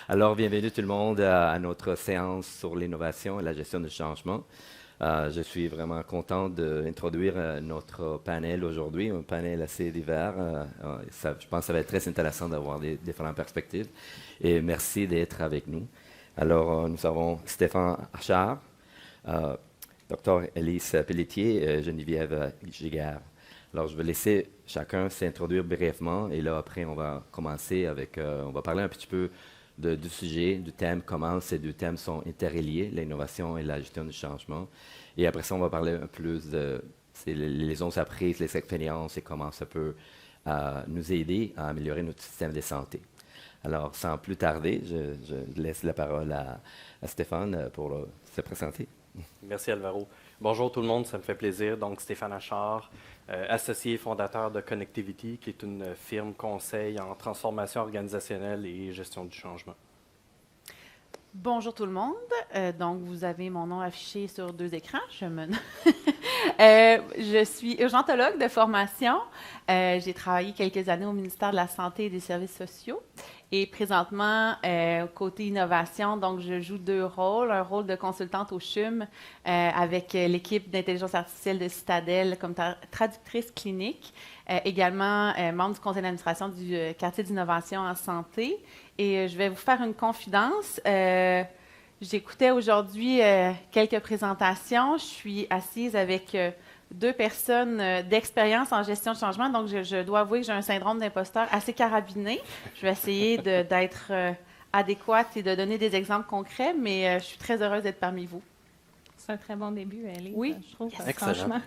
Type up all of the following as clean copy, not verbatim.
Alors, bienvenue tout le monde à notre séance sur l'innovation et la gestion du changement. Je suis vraiment content d'introduire notre panel aujourd'hui, un panel assez divers. Je pense que ça va être très intéressant d'avoir des différentes perspectives. Et merci d'être avec nous. Alors, nous avons Stéphane Achard, Dr. Élise Pelletier et Geneviève Giguère. Alors, je vais laisser chacun s'introduire brièvement et là, après, on va commencer avec, on va parler un petit peu du sujet, du thème, comment ces deux thèmes sont interreliés, l'innovation et la gestion du changement. Et après ça, on va parler un peu plus de les leçons apprises, les expériences et comment ça peut nous aider à améliorer notre système de santé. Alors, sans plus tarder, je laisse la parole à Stéphane pour se présenter. Merci Alvaro. Bonjour tout le monde, ça me fait plaisir. Donc Stéphane Achard, associé et fondateur de Connectivity, qui est une firme conseil en transformation organisationnelle et gestion du changement. Bonjour tout le monde. Donc, vous avez mon nom affiché sur 2 écrans. Je suis urgentologue de formation. J'ai travaillé quelques années au ministère de la Santé et des Services sociaux. Et présentement, côté innovation, donc je joue 2 rôles. Un rôle de consultante au CHUM avec l'équipe d'intelligence artificielle de Citadel comme traductrice clinique. Également membre du conseil d'administration du quartier d'innovation en santé. Et je vais vous faire une confidence. J'écoutais aujourd'hui quelques présentations. Je suis assise avec 2 personnes d'expérience en gestion de changement. Donc, je dois avouer que j'ai un syndrome d'imposteur assez carabiné. Je vais essayer d'être adéquate et de donner des exemples concrets, mais je suis très heureuse d'être parmi vous. C'est un très bon début, Élise. Oui, je trouve, excellent. Franchement.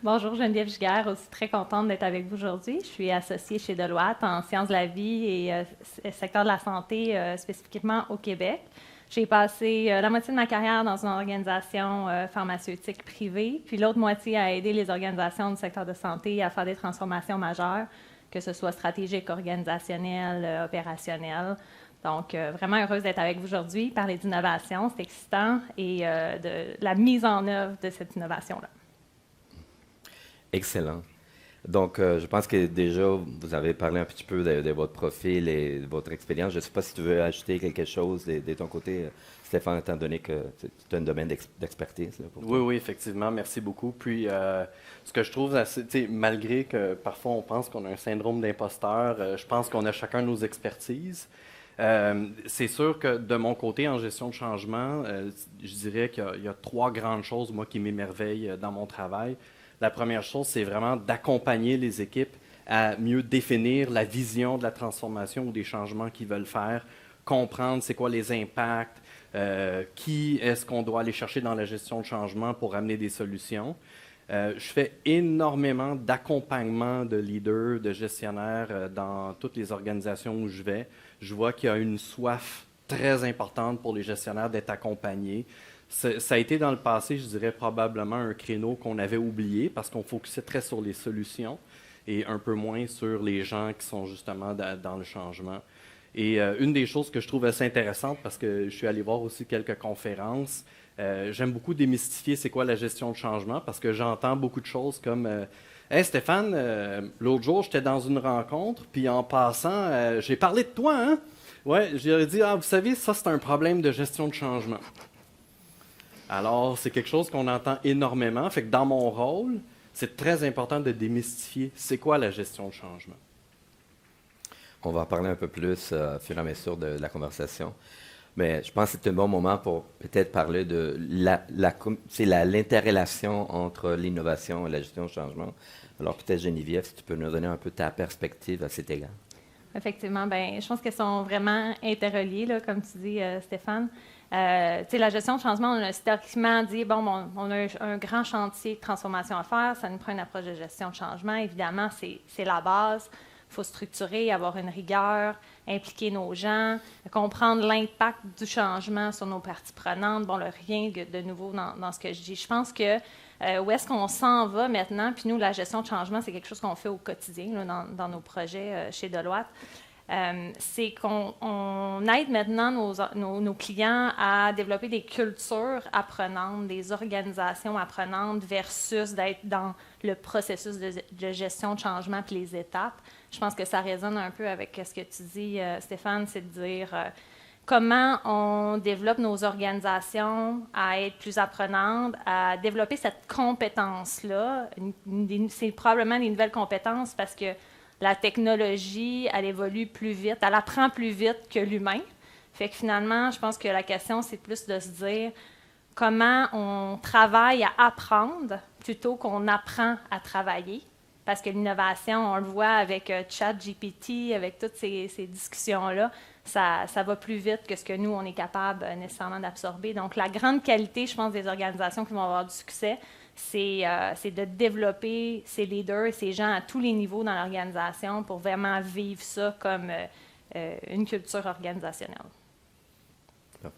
Bonjour, Geneviève Giguère, aussi très contente d'être avec vous aujourd'hui. Je suis associée chez Deloitte en sciences de la vie et secteur de la santé, spécifiquement au Québec. J'ai passé la moitié de ma carrière dans une organisation pharmaceutique privée, puis l'autre moitié à aider les organisations du secteur de santé à faire des transformations majeures, que ce soit stratégiques, organisationnelles, opérationnelles. Donc, vraiment heureuse d'être avec vous aujourd'hui, parler d'innovation, c'est excitant, et de la mise en œuvre de cette innovation-là. Excellent. Donc, je pense que déjà, vous avez parlé un petit peu de votre profil et de votre expérience. Je ne sais pas si tu veux ajouter quelque chose de ton côté, Stéphane, étant donné que tu as un domaine d'expertise. Là, pour toi. Oui, effectivement, merci beaucoup. Puis, ce que je trouve, malgré que parfois on pense qu'on a un syndrome d'imposteur, je pense qu'on a chacun nos expertises. C'est sûr que de mon côté, en gestion de changement, je dirais qu'il y a 3 grandes choses, moi, qui m'émerveillent dans mon travail. La première chose, c'est vraiment d'accompagner les équipes à mieux définir la vision de la transformation ou des changements qu'ils veulent faire, comprendre c'est quoi les impacts, qui est-ce qu'on doit aller chercher dans la gestion de changement pour amener des solutions. Je fais énormément d'accompagnement de leaders, de gestionnaires dans toutes les organisations où je vais. Je vois qu'il y a une soif très importante pour les gestionnaires d'être accompagnés. Ça a été dans le passé, je dirais probablement un créneau qu'on avait oublié parce qu'on focusait très sur les solutions et un peu moins sur les gens qui sont justement dans le changement. Et une des choses que je trouve assez intéressante, parce que je suis allé voir aussi quelques conférences, j'aime beaucoup démystifier c'est quoi la gestion de changement parce que j'entends beaucoup de choses comme Hey Stéphane, l'autre jour j'étais dans une rencontre, puis en passant, j'ai parlé de toi, hein? Ouais, j'ai dit, vous savez, ça c'est un problème de gestion de changement. Alors, c'est quelque chose qu'on entend énormément. Fait que dans mon rôle, c'est très important de démystifier c'est quoi la gestion de changement. On va en parler un peu plus au fur et à mesure de la conversation. Mais je pense que c'est un bon moment pour peut-être parler de l'interrelation entre l'innovation et la gestion du changement. Alors peut-être Geneviève, si tu peux nous donner un peu ta perspective à cet égard. Effectivement, je pense qu'elles sont vraiment interreliées, là, comme tu dis, Stéphane. La gestion de changement, on a historiquement dit, on a un grand chantier de transformation à faire, ça nous prend une approche de gestion de changement. Évidemment, c'est la base. Il faut structurer, avoir une rigueur, impliquer nos gens, comprendre l'impact du changement sur nos parties prenantes. Rien de nouveau dans ce que je dis. Je pense que où est-ce qu'on s'en va maintenant, puis nous, la gestion de changement, c'est quelque chose qu'on fait au quotidien là, dans nos projets chez Deloitte. C'est qu'on aide maintenant nos clients à développer des cultures apprenantes, des organisations apprenantes versus d'être dans le processus de gestion de changement puis les étapes. je pense que ça résonne un peu avec ce que tu dis, Stéphane, c'est de dire comment on développe nos organisations à être plus apprenantes, à développer cette compétence-là. C'est probablement des nouvelles compétences parce que la technologie, elle évolue plus vite, elle apprend plus vite que l'humain. Fait que finalement, je pense que la question, c'est plus de se dire comment on travaille à apprendre plutôt qu'on apprend à travailler. Parce que l'innovation, on le voit avec ChatGPT, avec toutes ces discussions-là, ça va plus vite que ce que nous, on est capable nécessairement d'absorber. Donc, la grande qualité, je pense, des organisations qui vont avoir du succès, c'est de développer ces leaders et ces gens à tous les niveaux dans l'organisation pour vraiment vivre ça comme une culture organisationnelle.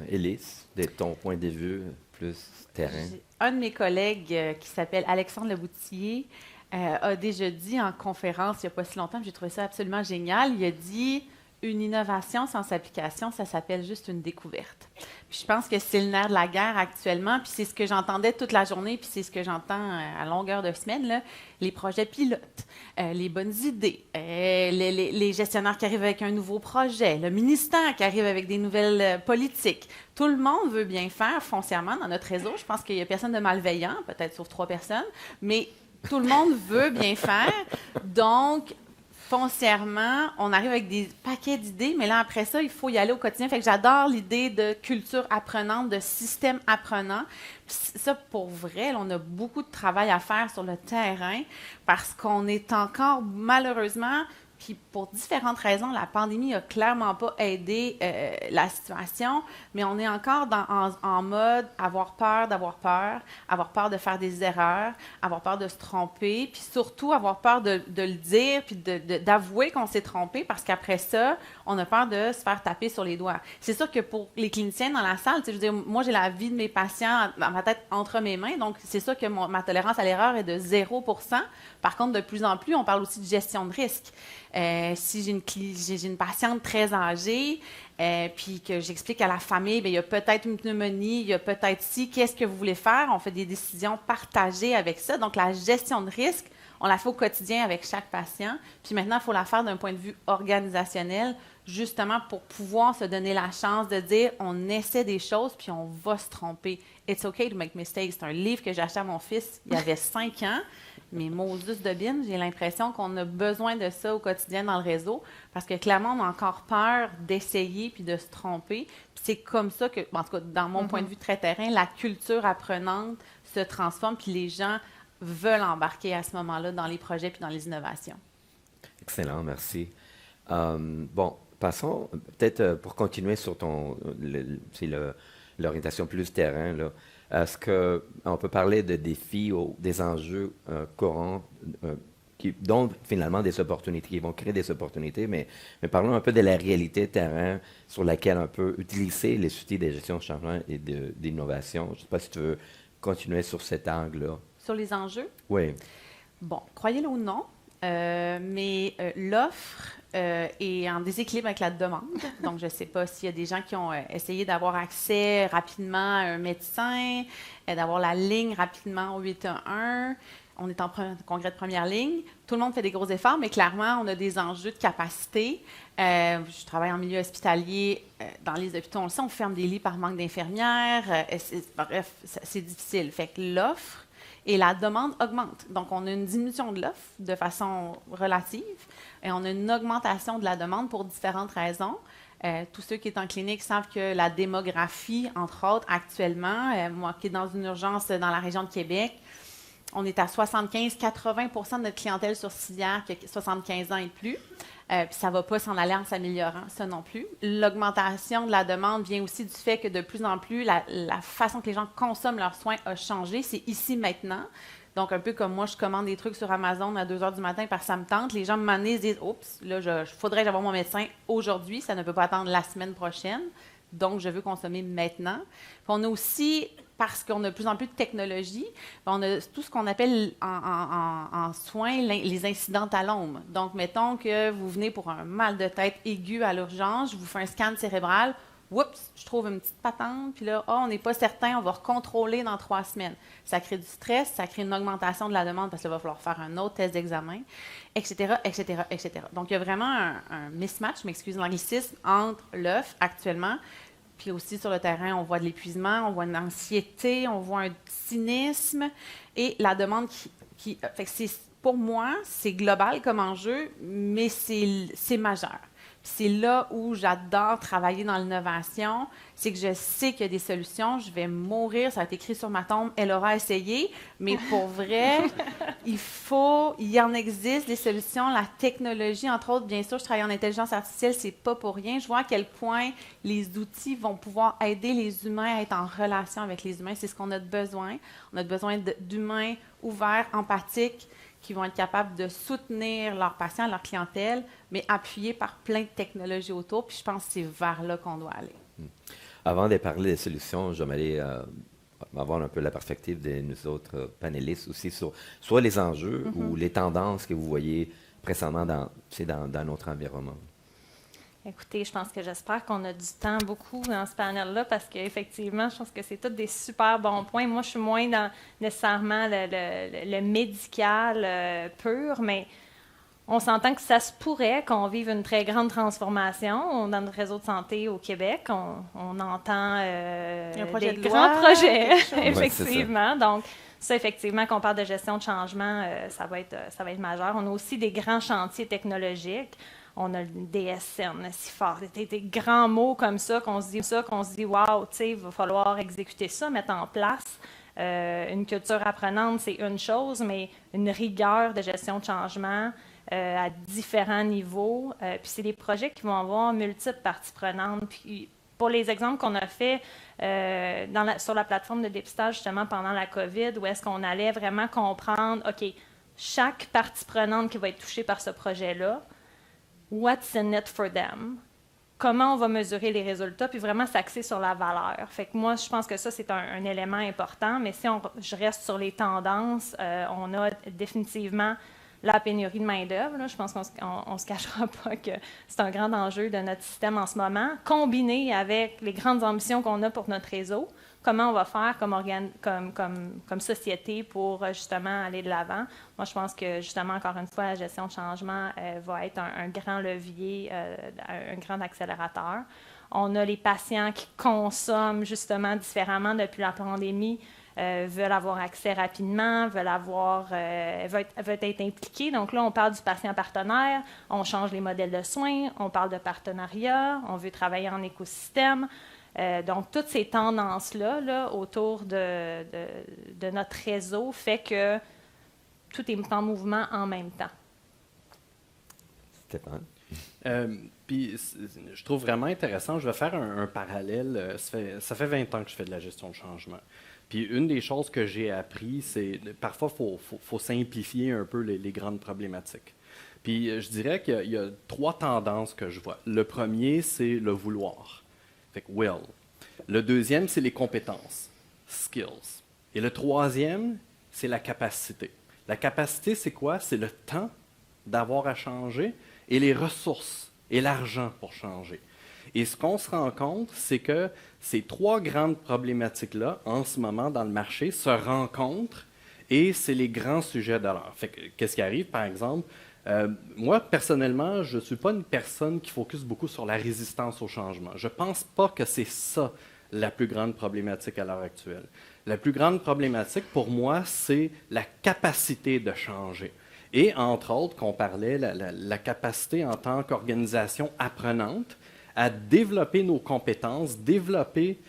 Élise, de ton point de vue plus terrain. Un de mes collègues qui s'appelle Alexandre Leboutillier a déjà dit en conférence il n'y a pas si longtemps, j'ai trouvé ça absolument génial, il a dit « Une innovation sans application, ça s'appelle juste une découverte ». Puis je pense que c'est le nerf de la guerre actuellement, puis c'est ce que j'entendais toute la journée, puis c'est ce que j'entends à longueur de semaine, là, les projets pilotes, les bonnes idées, les gestionnaires qui arrivent avec un nouveau projet, le ministère qui arrive avec des nouvelles politiques. Tout le monde veut bien faire foncièrement dans notre réseau. Je pense qu'il n'y a personne de malveillant, peut-être sauf 3 personnes, mais tout le monde veut bien faire. Donc, foncièrement, on arrive avec des paquets d'idées, mais là, après ça, il faut y aller au quotidien. Fait que j'adore l'idée de culture apprenante, de système apprenant. Puis ça, pour vrai, là, on a beaucoup de travail à faire sur le terrain parce qu'on est encore, malheureusement, puis pour différentes raisons, la pandémie n'a clairement pas aidé la situation, mais on est encore en mode avoir peur de faire des erreurs, avoir peur de se tromper, puis surtout avoir peur de le dire, puis d'avouer qu'on s'est trompé, parce qu'après ça, on a peur de se faire taper sur les doigts. C'est sûr que pour les cliniciens dans la salle, je veux dire, moi, j'ai la vie de mes patients dans ma tête entre mes mains, donc c'est sûr que ma tolérance à l'erreur est de 0%. Par contre, de plus en plus, on parle aussi de gestion de risque. Si j'ai une patiente très âgée, puis que j'explique à la famille, bien, il y a peut-être une pneumonie, il y a peut-être ci, qu'est-ce que vous voulez faire? On fait des décisions partagées avec ça. Donc, la gestion de risque, on la fait au quotidien avec chaque patient. Puis maintenant, il faut la faire d'un point de vue organisationnel, justement pour pouvoir se donner la chance de dire on essaie des choses, puis on va se tromper. It's okay to make mistakes. C'est un livre que j'ai acheté à mon fils il y avait 5 ans. Mais Moses de Bin, j'ai l'impression qu'on a besoin de ça au quotidien dans le réseau parce que clairement, on a encore peur d'essayer puis de se tromper. Puis c'est comme ça que, en tout cas, dans mon point de vue très terrain, la culture apprenante se transforme puis les gens veulent embarquer à ce moment-là dans les projets puis dans les innovations. Excellent, merci. Bon, passons peut-être pour continuer sur l'orientation plus terrain, là. Est-ce qu'on peut parler de défis ou des enjeux courants dont finalement des opportunités, qui vont créer des opportunités, mais parlons un peu de la réalité terrain sur laquelle on peut utiliser les outils de gestion de changement et d'innovation. Je ne sais pas si tu veux continuer sur cet angle-là. Sur les enjeux? Oui. Bon, croyez-le ou non, mais l'offre est en déséquilibre avec la demande. Donc, je ne sais pas s'il y a des gens qui ont essayé d'avoir accès rapidement à un médecin, d'avoir la ligne rapidement au 811. On est en congrès de première ligne. Tout le monde fait des gros efforts, mais clairement, on a des enjeux de capacité. Je travaille en milieu hospitalier dans les hôpitaux. On le sait, on ferme des lits par manque d'infirmières. Bref, c'est difficile. Fait que l'offre et la demande augmentent. Donc, on a une diminution de l'offre de façon relative et on a une augmentation de la demande pour différentes raisons. Tous ceux qui sont en clinique savent que la démographie, entre autres, actuellement, moi qui est dans une urgence dans la région de Québec, on est à 75-80% de notre clientèle sur civière qui a 75 ans et plus. Puis ça ne va pas s'en aller en s'améliorant, ça non plus. L'augmentation de la demande vient aussi du fait que de plus en plus, la façon que les gens consomment leurs soins a changé. C'est ici maintenant. Donc, un peu comme moi, je commande des trucs sur Amazon à 2 h du matin parce que ça me tente. Les gens me demandent, se disent « Oups, là, faudrait que j'aille voir mon médecin aujourd'hui. Ça ne peut pas attendre la semaine prochaine. Donc, je veux consommer maintenant. » Puis on a aussi, parce qu'on a de plus en plus de technologie, on a tout ce qu'on appelle en soins les incidents à l'ombre. Donc, mettons que vous venez pour un mal de tête aigu à l'urgence, je vous fais un scan cérébral, oups, je trouve une petite patente, puis là, on n'est pas certain, on va recontrôler dans 3 semaines. Ça crée du stress, ça crée une augmentation de la demande parce qu'il va falloir faire un autre test d'examen, etc., etc., etc. Donc, il y a vraiment un mismatch, je m'excuse l'anglicisme, entre l'œuf actuellement, puis aussi sur le terrain, on voit de l'épuisement, on voit une anxiété, on voit un cynisme et la demande fait que pour moi, c'est global comme enjeu, mais c'est majeur. Puis c'est là où j'adore travailler dans l'innovation, c'est que je sais qu'il y a des solutions, je vais mourir, ça a été écrit sur ma tombe, elle aura essayé, mais pour vrai, il y en existe des solutions, la technologie, entre autres, bien sûr, je travaille en intelligence artificielle, c'est pas pour rien, je vois à quel point les outils vont pouvoir aider les humains à être en relation avec les humains, c'est ce qu'on a besoin, on a besoin d'humains ouverts, empathiques, qui vont être capables de soutenir leurs patients, leur clientèle, mais appuyés par plein de technologies autour. Puis je pense que c'est vers là qu'on doit aller. Avant de parler des solutions, j'aimerais avoir un peu la perspective de nous autres panélistes aussi sur soit les enjeux ou les tendances que vous voyez présentement dans notre environnement. Écoutez, je pense que j'espère qu'on a du temps beaucoup dans ce panel-là parce qu'effectivement, je pense que c'est tous des super bons points. Moi, je suis moins dans nécessairement le médical pur, mais on s'entend que ça se pourrait qu'on vive une très grande transformation dans notre réseau de santé au Québec. On entend des grands projets, effectivement. Donc, ça, effectivement, qu'on parle de gestion de changement, ça va être majeur. On a aussi des grands chantiers technologiques. On a le DSM, le CIFAR, des grands mots comme ça qu'on se dit, wow, tu sais, il va falloir exécuter ça, mettre en place. Une culture apprenante, c'est une chose, mais une rigueur de gestion de changement à différents niveaux. Puis c'est des projets qui vont avoir multiples parties prenantes. Puis pour les exemples qu'on a faits sur la plateforme de dépistage, justement, pendant la COVID, où est-ce qu'on allait vraiment comprendre, OK, chaque partie prenante qui va être touchée par ce projet-là, what's in it for them? Comment on va mesurer les résultats, puis vraiment s'axer sur la valeur. Fait que moi, je pense que ça, c'est un élément important, mais si je reste sur les tendances, on a définitivement la pénurie de main-d'œuvre. Je pense qu'on ne se cachera pas que c'est un grand enjeu de notre système en ce moment, combiné avec les grandes ambitions qu'on a pour notre réseau. Comment on va faire comme société pour justement aller de l'avant. Moi, je pense que justement, encore une fois, la gestion de changement va être un grand levier, un grand accélérateur. On a les patients qui consomment justement différemment depuis la pandémie, veulent avoir accès rapidement, veulent être impliqués. Donc là, on parle du patient partenaire, on change les modèles de soins, on parle de partenariat, on veut travailler en écosystème. Donc, toutes ces tendances-là autour de notre réseau fait que tout est en mouvement en même temps. Stéphane? Puis, je trouve vraiment intéressant, je vais faire un parallèle. Ça fait 20 ans que je fais de la gestion de changement. Puis, une des choses que j'ai appris, c'est parfois, il faut simplifier un peu les grandes problématiques. Puis, je dirais qu'il y a 3 tendances que je vois. Le premier, c'est le vouloir. Fait que will. Le deuxième, c'est les compétences, skills. Et le troisième, c'est la capacité. La capacité, c'est quoi? C'est le temps d'avoir à changer et les ressources et l'argent pour changer. Et ce qu'on se rend compte, c'est que ces 3 grandes problématiques-là, en ce moment, dans le marché, se rencontrent et c'est les grands sujets de l'heure. Fait que, qu'est-ce qui arrive, par exemple? Moi, personnellement, je ne suis pas une personne qui focus beaucoup sur la résistance au changement. Je ne pense pas que c'est ça la plus grande problématique à l'heure actuelle. La plus grande problématique, pour moi, c'est la capacité de changer. Et, entre autres, qu'on parlait, la capacité en tant qu'organisation apprenante à développer nos compétences, développer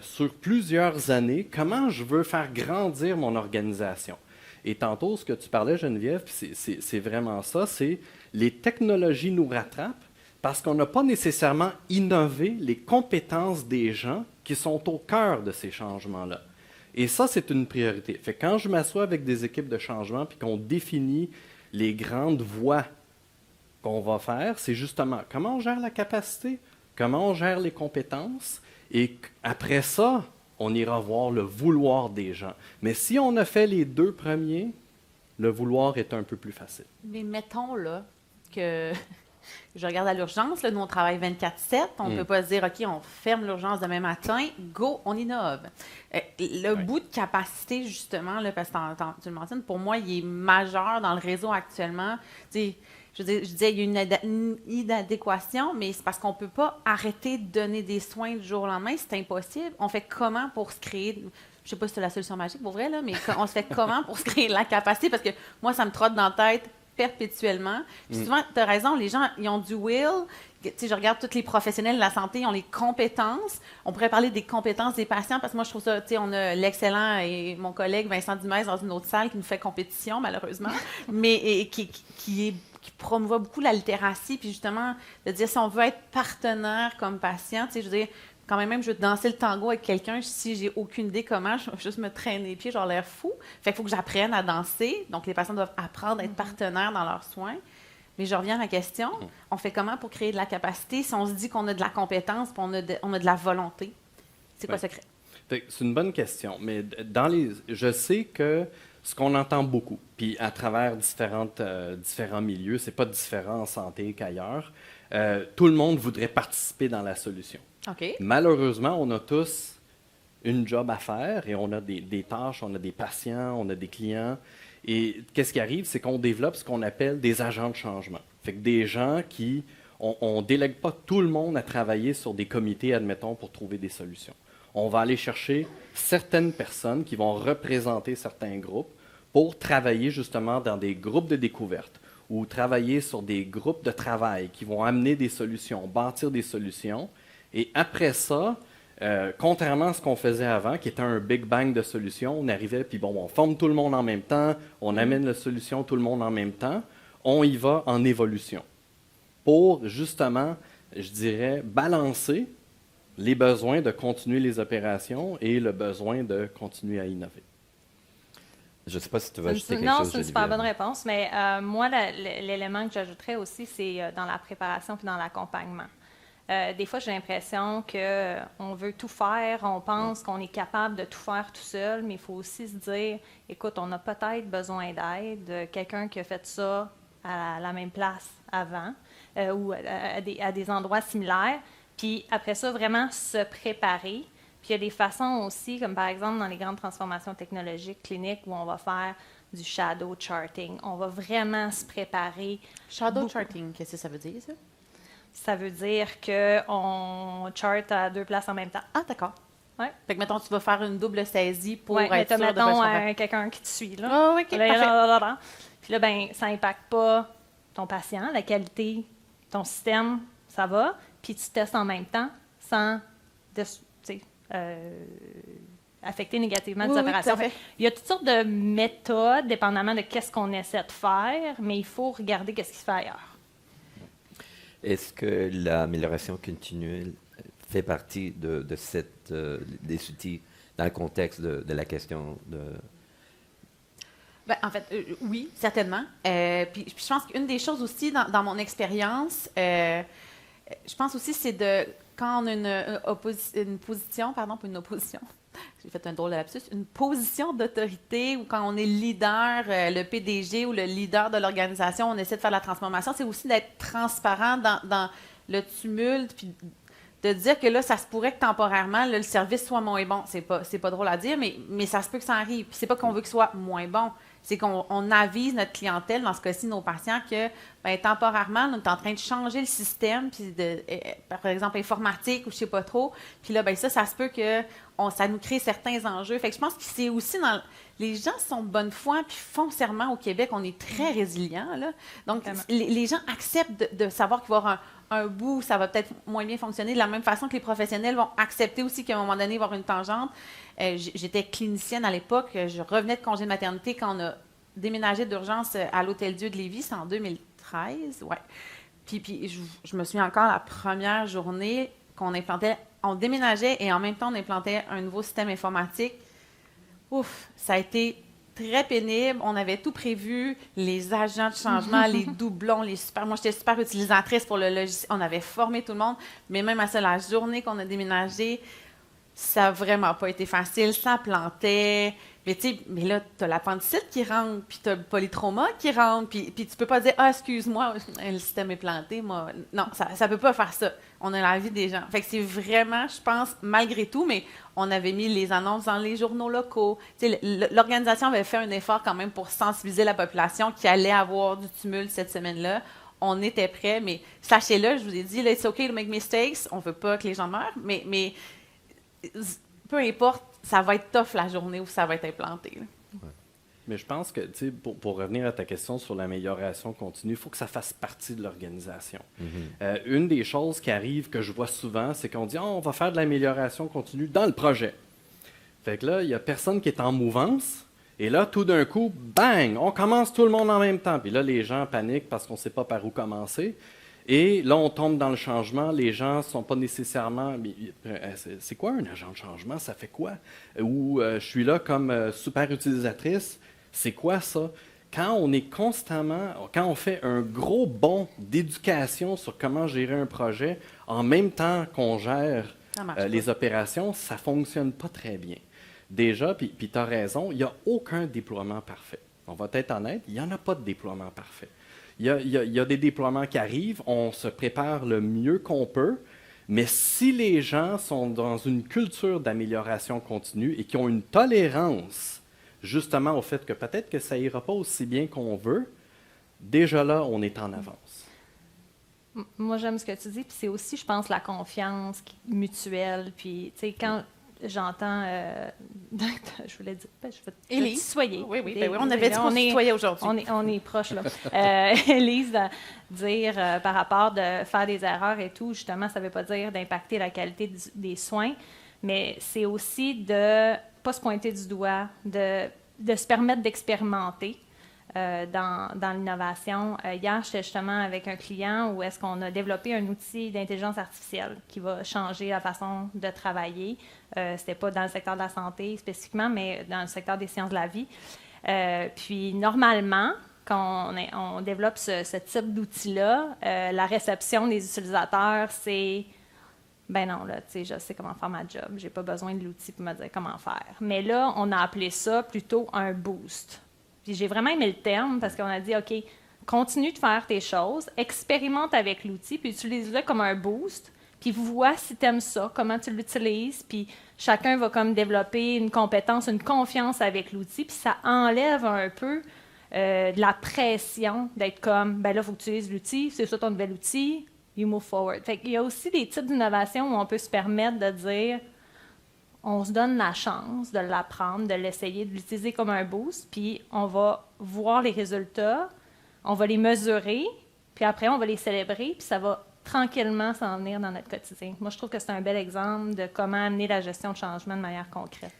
sur plusieurs années comment je veux faire grandir mon organisation. Et tantôt, ce que tu parlais, Geneviève, c'est vraiment ça, c'est les technologies nous rattrapent parce qu'on n'a pas nécessairement innové les compétences des gens qui sont au cœur de ces changements-là. Et ça, c'est une priorité. Fait que quand je m'assois avec des équipes de changement puis qu'on définit les grandes voies qu'on va faire, c'est justement comment on gère la capacité, comment on gère les compétences, et après ça, on ira voir le vouloir des gens. Mais si on a fait les 2 premiers, le vouloir est un peu plus facile. Mais mettons là que Je regarde à l'urgence, là, nous, on travaille 24/7. On ne peut pas se dire, OK, on ferme l'urgence demain matin, go, on innove. Le bout de capacité, justement, là, parce que tu le mentionnes, pour moi, il est majeur dans le réseau actuellement. Tu sais, je disais, il y a une inadéquation, mais c'est parce qu'on ne peut pas arrêter de donner des soins du jour au lendemain. C'est impossible. On fait comment pour se créer... Je ne sais pas si c'est la solution magique, pour vrai, là, mais on se fait comment pour se créer de la capacité? Parce que moi, ça me trotte dans la tête perpétuellement. Puis souvent, tu as raison, les gens, ils ont du will. Tu sais, je regarde tous les professionnels de la santé, ils ont les compétences. On pourrait parler des compétences des patients, parce que moi, je trouve ça, tu sais, on a l'excellent et mon collègue Vincent Dumais dans une autre salle qui nous fait compétition, malheureusement, mais qui promouvoit beaucoup la littératie, puis justement, de dire si on veut être partenaire comme patient, tu sais, je veux dire, quand même, je veux danser le tango avec quelqu'un, si j'ai aucune idée comment, je vais juste me traîner les pieds, j'aurais l'air fou. Fait qu'il faut que j'apprenne à danser. Donc, les patients doivent apprendre à être partenaires dans leurs soins. Mais je reviens à ma question. On fait comment pour créer de la capacité si on se dit qu'on a de la compétence et on a de la volonté? C'est quoi le secret? C'est une bonne question. Mais je sais que ce qu'on entend beaucoup, puis à travers différents milieux, c'est pas différent en santé qu'ailleurs, tout le monde voudrait participer dans la solution. OK. Malheureusement, on a tous une job à faire et on a des tâches, on a des patients, on a des clients. Et qu'est-ce qui arrive, c'est qu'on développe ce qu'on appelle des agents de changement. Fait que des gens qui... On ne délègue pas tout le monde à travailler sur des comités, admettons, pour trouver des solutions. On va aller chercher certaines personnes qui vont représenter certains groupes pour travailler justement dans des groupes de découverte ou travailler sur des groupes de travail qui vont amener des solutions, bâtir des solutions. Et après ça, contrairement à ce qu'on faisait avant, qui était un big bang de solutions, on arrivait, puis bon, on forme tout le monde en même temps, on amène la solution tout le monde en même temps, on y va en évolution. Pour justement, je dirais, balancer les besoins de continuer les opérations et le besoin de continuer à innover. Je ne sais pas si tu veux ajouter quelque chose. Non, c'est une super bonne réponse, mais moi, l'élément que j'ajouterais aussi, c'est dans la préparation puis dans l'accompagnement. Des fois, j'ai l'impression qu'on veut tout faire, on pense qu'on est capable de tout faire tout seul, mais il faut aussi se dire, écoute, on a peut-être besoin d'aide, de quelqu'un qui a fait ça à la même place avant ou à des endroits similaires. Puis après ça, vraiment se préparer. Puis il y a des façons aussi, comme par exemple dans les grandes transformations technologiques cliniques où on va faire du shadow charting. On va vraiment se préparer. Shadow charting, qu'est-ce que ça veut dire, ça? Ça veut dire qu'on charte à 2 places en même temps. Ah, d'accord. Ouais. Fait que, mettons, tu vas faire une double saisie pour être sûr de mettons, quelqu'un qui te suit, là. Oh, OK, là. Puis là, ben, ça n'impacte pas ton patient, la qualité, ton système, ça va. Puis tu testes en même temps sans affecter négativement les opérations. Il y a toutes sortes de méthodes, dépendamment de qu'est-ce qu'on essaie de faire, mais il faut regarder qu'est-ce qui se fait ailleurs. Est-ce que l'amélioration continuelle fait partie des outils dans le contexte de la question de... Ben, en fait, oui, certainement. Puis je pense qu'une des choses aussi dans mon expérience, je pense aussi c'est quand on a une position, pardon, pas une opposition, j'ai fait un drôle de lapsus, une position d'autorité ou quand on est leader, le PDG ou le leader de l'organisation, on essaie de faire la transformation, c'est aussi d'être transparent dans le tumulte, puis de dire que là, ça se pourrait que temporairement, là, le service soit moins bon. C'est pas drôle à dire, mais ça se peut que ça arrive. Puis c'est pas qu'on veut qu'il soit moins bon, c'est qu'on avise notre clientèle, dans ce cas-ci, nos patients, que ben, temporairement, on est en train de changer le système, puis par exemple, informatique ou je sais pas trop. Puis là, ben ça se peut que ça nous crée certains enjeux. Fait que je pense que c'est aussi dans... Les gens sont de bonne foi, puis foncièrement, au Québec, on est très résilients, là. Donc, les gens acceptent de savoir qu'il va y avoir un bout où ça va peut-être moins bien fonctionner, de la même façon que les professionnels vont accepter aussi qu'à un moment donné, il va y avoir une tangente. J'étais clinicienne à l'époque, je revenais de congé de maternité quand on a déménagé d'urgence à l'Hôtel-Dieu de Lévis, c'est en 2013, ouais. Puis je me souviens encore la première journée qu'on implantait, on déménageait et en même temps on implantait un nouveau système informatique. Ouf, ça a été très pénible. On avait tout prévu, les agents de changement, les doublons, moi, j'étais super utilisatrice pour le logiciel. On avait formé tout le monde, mais même à ça, la journée qu'on a déménagé, ça n'a vraiment pas été facile. Ça plantait. Mais tu sais, mais là, tu as l'appendicite qui rentre, puis tu as le polytrauma qui rentre, puis tu peux pas dire « Ah, excuse-moi, le système est planté, moi. » Non, ça peut pas faire ça. On a la vie des gens. Fait que c'est vraiment, je pense, malgré tout, mais on avait mis les annonces dans les journaux locaux. Tu sais, l'organisation avait fait un effort quand même pour sensibiliser la population qui allait avoir du tumulte cette semaine-là. On était prêts, mais sachez-le, je vous ai dit, là, it's okay to make mistakes. On veut pas que les gens meurent, mais peu importe, ça va être tough la journée où ça va être implanté. Ouais. Mais je pense que, tu sais, pour revenir à ta question sur l'amélioration continue, il faut que ça fasse partie de l'organisation. Une des choses qui arrive, que je vois souvent, c'est qu'on dit on va faire de l'amélioration continue dans le projet. Fait que là, il n'y a personne qui est en mouvance. Et là, tout d'un coup, bang, on commence tout le monde en même temps. Puis là, les gens paniquent parce qu'on ne sait pas par où commencer. Et là, on tombe dans le changement. Les gens ne sont pas nécessairement... C'est quoi un agent de changement? Ça fait quoi? Ou je suis là comme super utilisatrice. C'est quoi ça? Quand on fait un gros bond d'éducation sur comment gérer un projet, en même temps qu'on gère les opérations, ça ne fonctionne pas très bien. Déjà, puis tu as raison, il n'y a aucun déploiement parfait. On va être honnête, il n'y en a pas de déploiement parfait. Il y a des déploiements qui arrivent, on se prépare le mieux qu'on peut, mais si les gens sont dans une culture d'amélioration continue et qui ont une tolérance justement au fait que peut-être que ça ira pas aussi bien qu'on veut, déjà là, on est en avance. Moi, j'aime ce que tu dis, puis c'est aussi, je pense, la confiance mutuelle, puis, tu sais, quand j'entends... je voulais dire... Je vais te tutoyer. Oui, on avait dit qu'on se tutoyait aujourd'hui. On est proches, là. Élise, dire par rapport de faire des erreurs et tout, justement, ça ne veut pas dire d'impacter la qualité des soins, mais c'est aussi de ne pas se pointer du doigt, de se permettre d'expérimenter dans l'innovation. Hier, j'étais justement avec un client où est-ce qu'on a développé un outil d'intelligence artificielle qui va changer la façon de travailler. C'était pas dans le secteur de la santé spécifiquement, mais dans le secteur des sciences de la vie. Puis, normalement, quand on développe ce type d'outil-là, la réception des utilisateurs, c'est « ben non, là, tu sais, je sais comment faire ma job, j'ai pas besoin de l'outil pour me dire comment faire. » Mais là, on a appelé ça plutôt un boost. Puis j'ai vraiment aimé le terme parce qu'on a dit « OK, continue de faire tes choses, expérimente avec l'outil, puis utilise-le comme un boost, puis vois si tu aimes ça, comment tu l'utilises, puis chacun va comme développer une compétence, une confiance avec l'outil, puis ça enlève un peu de la pression d'être comme « ben là, il faut que tu utilises l'outil, c'est ça ton nouvel outil, you move forward ». Fait qu'il y a aussi des types d'innovation où on peut se permettre de dire « on se donne la chance de l'apprendre, de l'essayer, de l'utiliser comme un boost, puis on va voir les résultats, on va les mesurer, puis après, on va les célébrer, puis ça va tranquillement s'en venir dans notre quotidien. Moi, je trouve que c'est un bel exemple de comment amener la gestion de changement de manière concrète.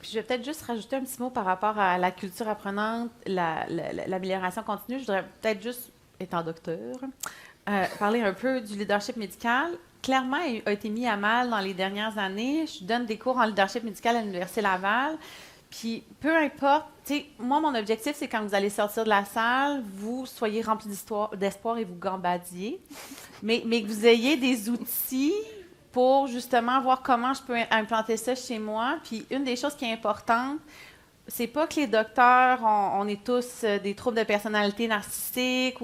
Puis je vais peut-être juste rajouter un petit mot par rapport à la culture apprenante, l'amélioration continue. Je voudrais peut-être juste, étant docteur, parler un peu du leadership médical. Clairement, il a été mis à mal dans les dernières années. Je donne des cours en leadership médical à l'Université Laval. Puis, peu importe, tu sais, moi, mon objectif, c'est quand vous allez sortir de la salle, vous soyez remplis d'espoir et vous gambadiez, mais que vous ayez des outils pour justement voir comment je peux implanter ça chez moi. Puis, une des choses qui est importante, c'est pas que les docteurs, on est tous des troubles de personnalité narcissique.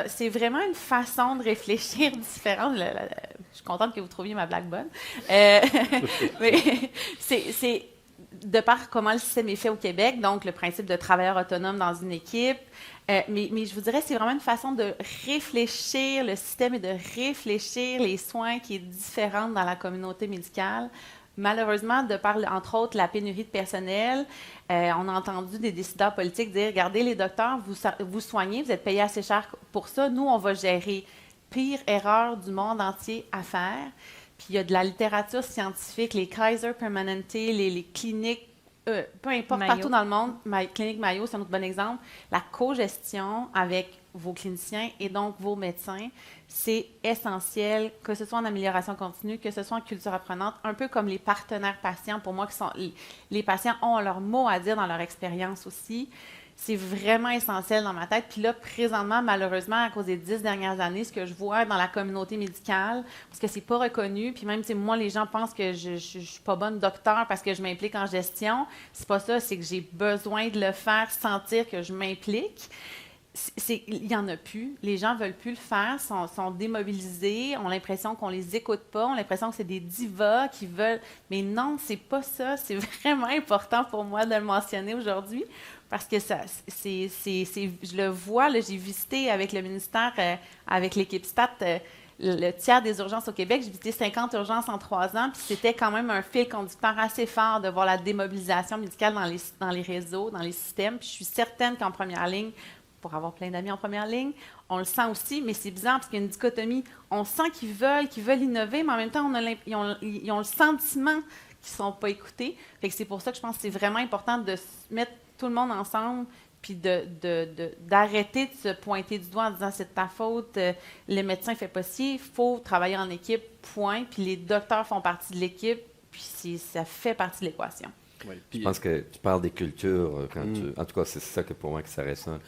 C'est vraiment une façon de réfléchir différente. Je suis contente que vous trouviez ma blague bonne. Mais c'est de par comment le système est fait au Québec, donc le principe de travailleur autonome dans une équipe. Mais je vous dirais, c'est vraiment une façon de réfléchir le système et de réfléchir les soins qui est différente dans la communauté médicale. Malheureusement, de par, entre autres, la pénurie de personnel, on a entendu des décideurs politiques dire « Regardez, les docteurs, vous soignez, vous êtes payés assez cher pour ça. Nous, on va gérer. » Pire erreur du monde entier à faire. Puis il y a de la littérature scientifique, les Kaiser Permanente, les cliniques, peu importe, Mayo. partout dans le monde, Clinique Mayo, c'est un autre bon exemple. La co-gestion avec vos cliniciens et donc vos médecins, c'est essentiel, que ce soit en amélioration continue, que ce soit en culture apprenante, un peu comme les partenaires patients, pour moi, qui sont les patients ont leur mot à dire dans leur expérience aussi. c'est vraiment essentiel dans ma tête. Puis là, présentement, malheureusement, à cause des 10 dernières années, ce que je vois dans la communauté médicale, parce que c'est pas reconnu, puis même, moi, les gens pensent que je suis pas bonne docteur parce que je m'implique en gestion. C'est pas ça, c'est que j'ai besoin de le faire, sentir que je m'implique. Il n'y en a plus. Les gens ne veulent plus le faire, sont démobilisés, ont l'impression qu'on ne les écoute pas, ont l'impression que c'est des divas qui veulent... Mais non, c'est pas ça. C'est vraiment important pour moi de le mentionner aujourd'hui parce que je le vois, là, j'ai visité avec le ministère, avec l'équipe STAT, le tiers des urgences au Québec. J'ai visité 50 urgences en 3 ans, puis c'était quand même un fil conducteur assez fort de voir la démobilisation médicale dans les réseaux, dans les systèmes. Puis je suis certaine qu'en première ligne, pour avoir plein d'amis en première ligne, on le sent aussi, mais c'est bizarre parce qu'il y a une dichotomie. On sent qu'ils veulent innover, mais en même temps, ils ont le sentiment qu'ils ne sont pas écoutés. Fait que c'est pour ça que je pense que c'est vraiment important de mettre tout le monde ensemble puis d'arrêter de se pointer du doigt en disant « c'est de ta faute, le médecin ne fait pas ci, il faut travailler en équipe, point. » Puis les docteurs font partie de l'équipe, puis ça fait partie de l'équation. Oui, je pense que tu parles des cultures. En tout cas, c'est ça que pour moi que ça résonne.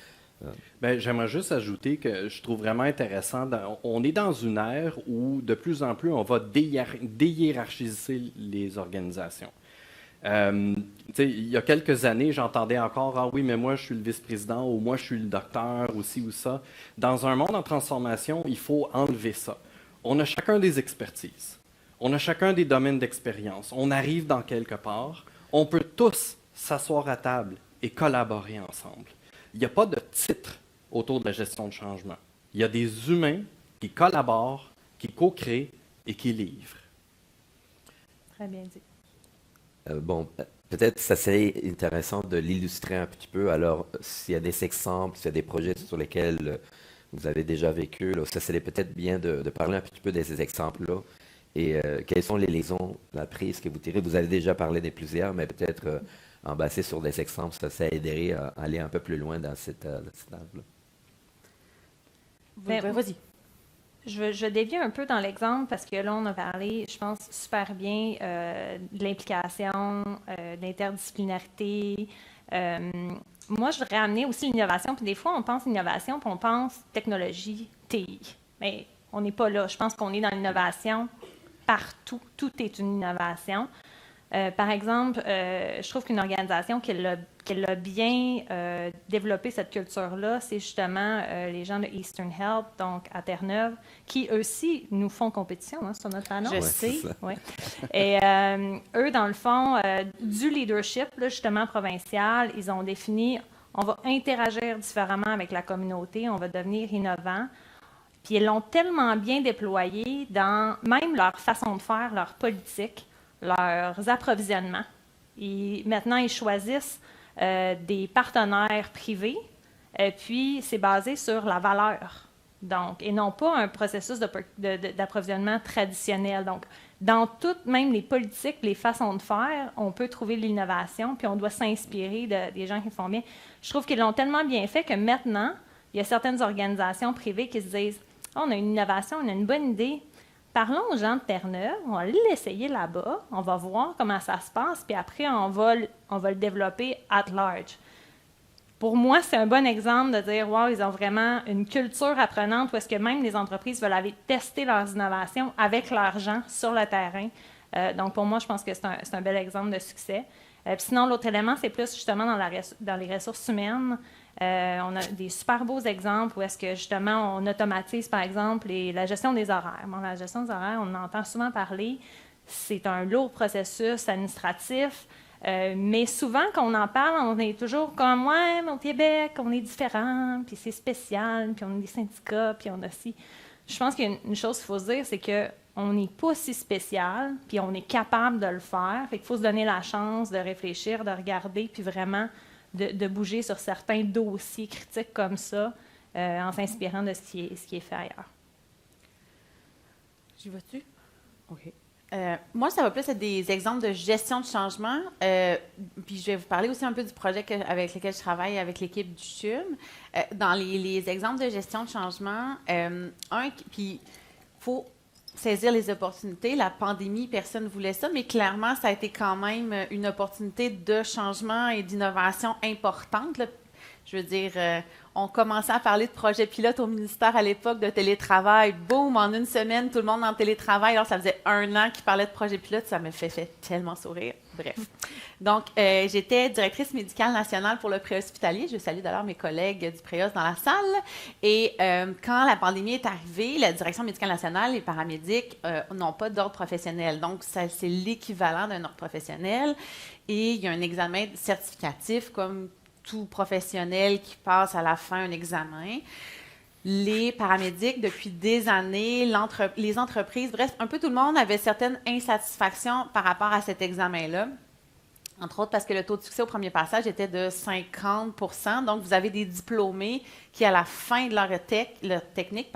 Bien, j'aimerais juste ajouter que je trouve vraiment intéressant, on est dans une ère où de plus en plus on va déhiérarchiser les organisations. Il y a quelques années, j'entendais encore « Ah oui, mais moi je suis le vice-président » ou « Moi je suis le docteur » ou ci ou ça. Dans un monde en transformation, il faut enlever ça. On a chacun des expertises. On a chacun des domaines d'expérience. On arrive dans quelque part. On peut tous s'asseoir à table et collaborer ensemble. Il n'y a pas de titre autour de la gestion de changement. Il y a des humains qui collaborent, qui co-créent et qui livrent. Très bien dit. Peut-être ça serait intéressant de l'illustrer un petit peu. Alors, s'il y a des exemples, s'il y a des projets sur lesquels vous avez déjà vécu, là, ça serait peut-être bien de parler un petit peu de ces exemples-là. Et quelles sont les leçons, la prise que vous tirez? Vous avez déjà parlé de plusieurs, mais peut-être en baser sur des exemples, ça aiderait à aller un peu plus loin dans cette table-là. Vas-y. Je dévie un peu dans l'exemple parce que là, on a parlé, je pense, super bien de l'implication, de l'interdisciplinarité. Moi, je voudrais amener aussi l'innovation. Puis des fois, on pense innovation, puis on pense technologie, TI. Mais on n'est pas là. Je pense qu'on est dans l'innovation partout. Tout est une innovation. Par exemple, je trouve qu'une organisation qui a bien développé cette culture-là, c'est justement les gens de Eastern Health, donc à Terre-Neuve, qui eux aussi nous font compétition sur notre annonce. Je sais. Ouais. Et eux, dans le fond, du leadership, là, justement provincial, ils ont défini, on va interagir différemment avec la communauté, on va devenir innovant. Puis ils l'ont tellement bien déployé dans même leur façon de faire, leur politique, leurs approvisionnements. Et maintenant, ils choisissent des partenaires privés, puis c'est basé sur la valeur, donc, et non pas un processus d'approvisionnement traditionnel. Donc, dans toutes, même les politiques, les façons de faire, on peut trouver de l'innovation, puis on doit s'inspirer des gens qui le font bien. Je trouve qu'ils l'ont tellement bien fait que maintenant, il y a certaines organisations privées qui se disent « On a une innovation, on a une bonne idée. » Parlons aux gens de Terre-Neuve, on va l'essayer là-bas, on va voir comment ça se passe, puis après, on va le développer at large. Pour moi, c'est un bon exemple de dire, wow, ils ont vraiment une culture apprenante où est-ce que même les entreprises veulent aller tester leurs innovations avec leurs gens sur le terrain. Donc, pour moi, je pense que c'est un bel exemple de succès. Puis sinon, l'autre élément, c'est plus justement dans les ressources humaines. On a des super beaux exemples où est-ce que justement on automatise, par exemple, la gestion des horaires. Bon, la gestion des horaires, on en entend souvent parler. C'est un lourd processus administratif, mais souvent quand on en parle, on est toujours comme « Ouais, mais au Québec, on est différent, puis c'est spécial, puis on a des syndicats, puis on a ci. » Je pense qu'il y a une chose qu'il faut se dire, c'est qu'on n'est pas si spécial, puis on est capable de le faire. Fait qu'il faut se donner la chance de réfléchir, de regarder, puis vraiment de bouger sur certains dossiers critiques comme ça, en s'inspirant de ce qui est fait ailleurs. J'y vas-tu? OK. Moi, ça va plus être des exemples de gestion de changement. Puis je vais vous parler aussi un peu du projet avec lequel je travaille avec l'équipe du CHUM. Dans les exemples de gestion de changement, puis il faut saisir les opportunités. La pandémie, personne ne voulait ça, mais clairement, ça a été quand même une opportunité de changement et d'innovation importante. Là. Je veux dire, on commençait à parler de projet pilote au ministère à l'époque de télétravail. Boum, en une semaine, tout le monde en télétravail. Alors, ça faisait 1 an qu'ils parlaient de projet pilote. Ça me fait tellement sourire. Bref. Donc, j'étais directrice médicale nationale pour le préhospitalier. Je salue d'ailleurs mes collègues du préhos dans la salle. Et quand la pandémie est arrivée, la direction médicale nationale, les paramédics n'ont pas d'ordre professionnel. Donc, c'est l'équivalent d'un ordre professionnel. Et il y a un examen certificatif comme tout professionnel qui passe à la fin un examen. Les paramédics, depuis des années, les entreprises, bref, un peu tout le monde avait certaines insatisfactions par rapport à cet examen-là. Entre autres parce que le taux de succès au premier passage était de 50 %. Donc, vous avez des diplômés qui, à la fin de leur technique,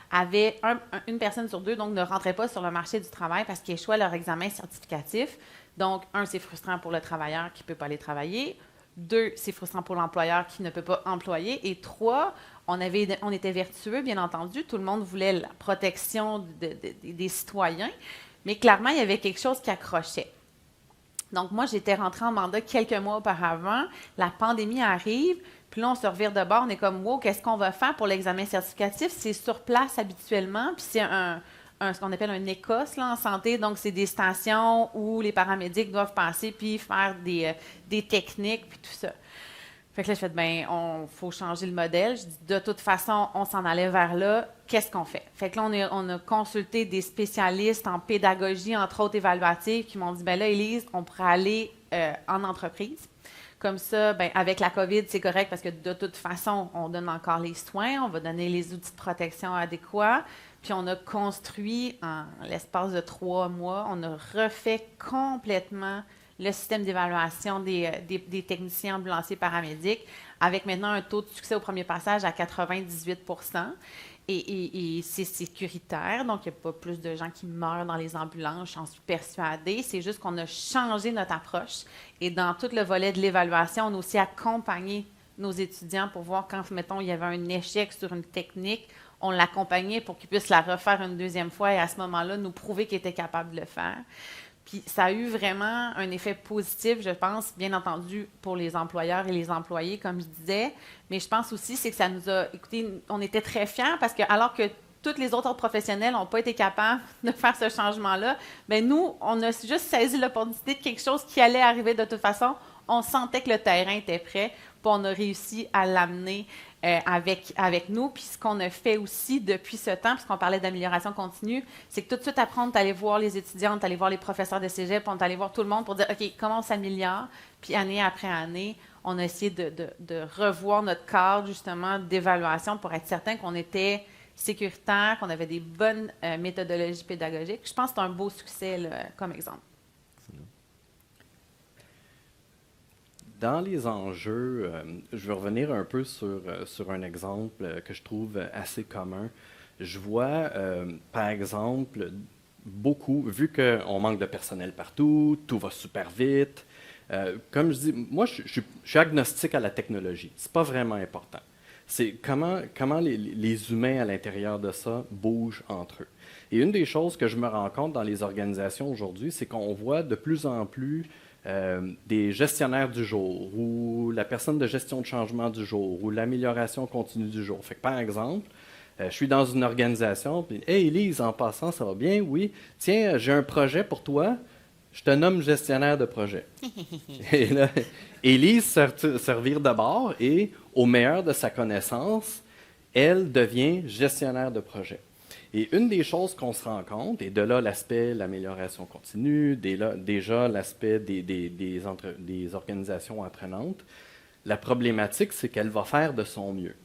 avaient une personne sur 2, donc ne rentraient pas sur le marché du travail parce qu'ils échouaient leur examen certificatif. Donc, 1, c'est frustrant pour le travailleur qui ne peut pas aller travailler. 2, c'est frustrant pour l'employeur qui ne peut pas employer. Et 3, on était vertueux, bien entendu. Tout le monde voulait la protection des citoyens. Mais clairement, il y avait quelque chose qui accrochait. Donc, moi, j'étais rentrée en mandat quelques mois auparavant. La pandémie arrive. Puis là, on se revire de bord. On est comme, wow, qu'est-ce qu'on va faire pour l'examen certificatif? C'est sur place habituellement. Puis c'est ce qu'on appelle un ECOS là, en santé. Donc, c'est des stations où les paramédics doivent passer puis faire des techniques puis tout ça. Fait que là, je fais, il faut changer le modèle. Je dis, de toute façon, on s'en allait vers là. Qu'est-ce qu'on fait? Fait que là, on a consulté des spécialistes en pédagogie, entre autres évaluative, qui m'ont dit, là, Élise, on pourrait aller en entreprise. Comme ça, avec la COVID, c'est correct parce que de toute façon, on donne encore les soins, on va donner les outils de protection adéquats. Puis on a construit, en l'espace de 3 mois, on a refait complètement le système d'évaluation des techniciens ambulanciers paramédics, avec maintenant un taux de succès au premier passage à 98 %. Et c'est sécuritaire, donc il n'y a pas plus de gens qui meurent dans les ambulances, j'en suis persuadée. C'est juste qu'on a changé notre approche. Et dans tout le volet de l'évaluation, on a aussi accompagné nos étudiants pour voir quand, mettons, il y avait un échec sur une technique, on l'accompagnait pour qu'ils puissent la refaire une deuxième fois et à ce moment-là, nous prouver qu'ils étaient capables de le faire. Puis ça a eu vraiment un effet positif, je pense, bien entendu, pour les employeurs et les employés, comme je disais. Mais je pense aussi, c'est que ça nous a... Écoutez, on était très fiers parce que alors que tous les autres professionnels n'ont pas été capables de faire ce changement-là, nous, on a juste saisi l'opportunité de quelque chose qui allait arriver de toute façon. On sentait que le terrain était prêt, puis on a réussi à l'amener avec nous. Puis ce qu'on a fait aussi depuis ce temps, puisqu'on parlait d'amélioration continue, c'est que tout de suite après, on est allé voir les étudiants, on est allé voir les professeurs de cégep, on est allé voir tout le monde pour dire, OK, comment on s'améliore? Puis année après année, on a essayé de revoir notre cadre, justement, d'évaluation pour être certain qu'on était sécuritaire, qu'on avait des bonnes méthodologies pédagogiques. Je pense que c'est un beau succès là, comme exemple. Dans les enjeux, je vais revenir un peu sur un exemple que je trouve assez commun. Je vois, par exemple, beaucoup, vu qu'on manque de personnel partout, tout va super vite. Comme je dis, moi, je suis agnostique à la technologie. C'est pas vraiment important. C'est comment les humains à l'intérieur de ça bougent entre eux. Et une des choses que je me rends compte dans les organisations aujourd'hui, c'est qu'on voit de plus en plus des gestionnaires du jour, ou la personne de gestion de changement du jour, ou l'amélioration continue du jour. Fait que, par exemple, je suis dans une organisation, puis « Hey, Élise, en passant, ça va bien? Oui. Tiens, j'ai un projet pour toi. Je te nomme gestionnaire de projet. » Et là, Élise se revire de bord et, au meilleur de sa connaissance, elle devient gestionnaire de projet. Et une des choses qu'on se rend compte, et de là l'aspect l'amélioration continue, déjà l'aspect des organisations apprenantes, la problématique, c'est qu'elle va faire de son mieux.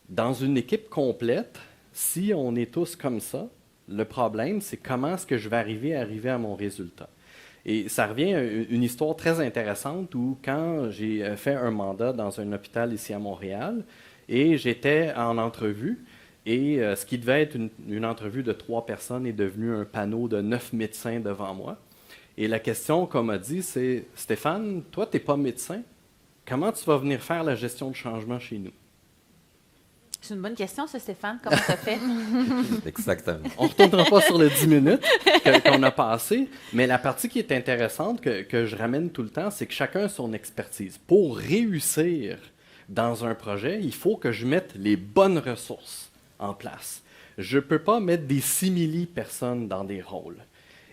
Dans une équipe complète, si on est tous comme ça, le problème, c'est comment est-ce que je vais arriver à mon résultat. Et ça revient à une histoire très intéressante où, quand j'ai fait un mandat dans un hôpital ici à Montréal, et j'étais en entrevue, et ce qui devait être une entrevue de 3 personnes est devenu un panneau de 9 médecins devant moi. Et la question qu'on m'a dit, c'est « Stéphane, toi, tu n'es pas médecin. Comment tu vas venir faire la gestion de changement chez nous? » C'est une bonne question, ça, Stéphane. Comment ça fait? Exactement. On ne retournera pas sur les 10 minutes qu'on a passées, mais la partie qui est intéressante, que je ramène tout le temps, c'est que chacun a son expertise. Pour réussir, dans un projet, il faut que je mette les bonnes ressources en place. Je ne peux pas mettre des simili-personnes dans des rôles.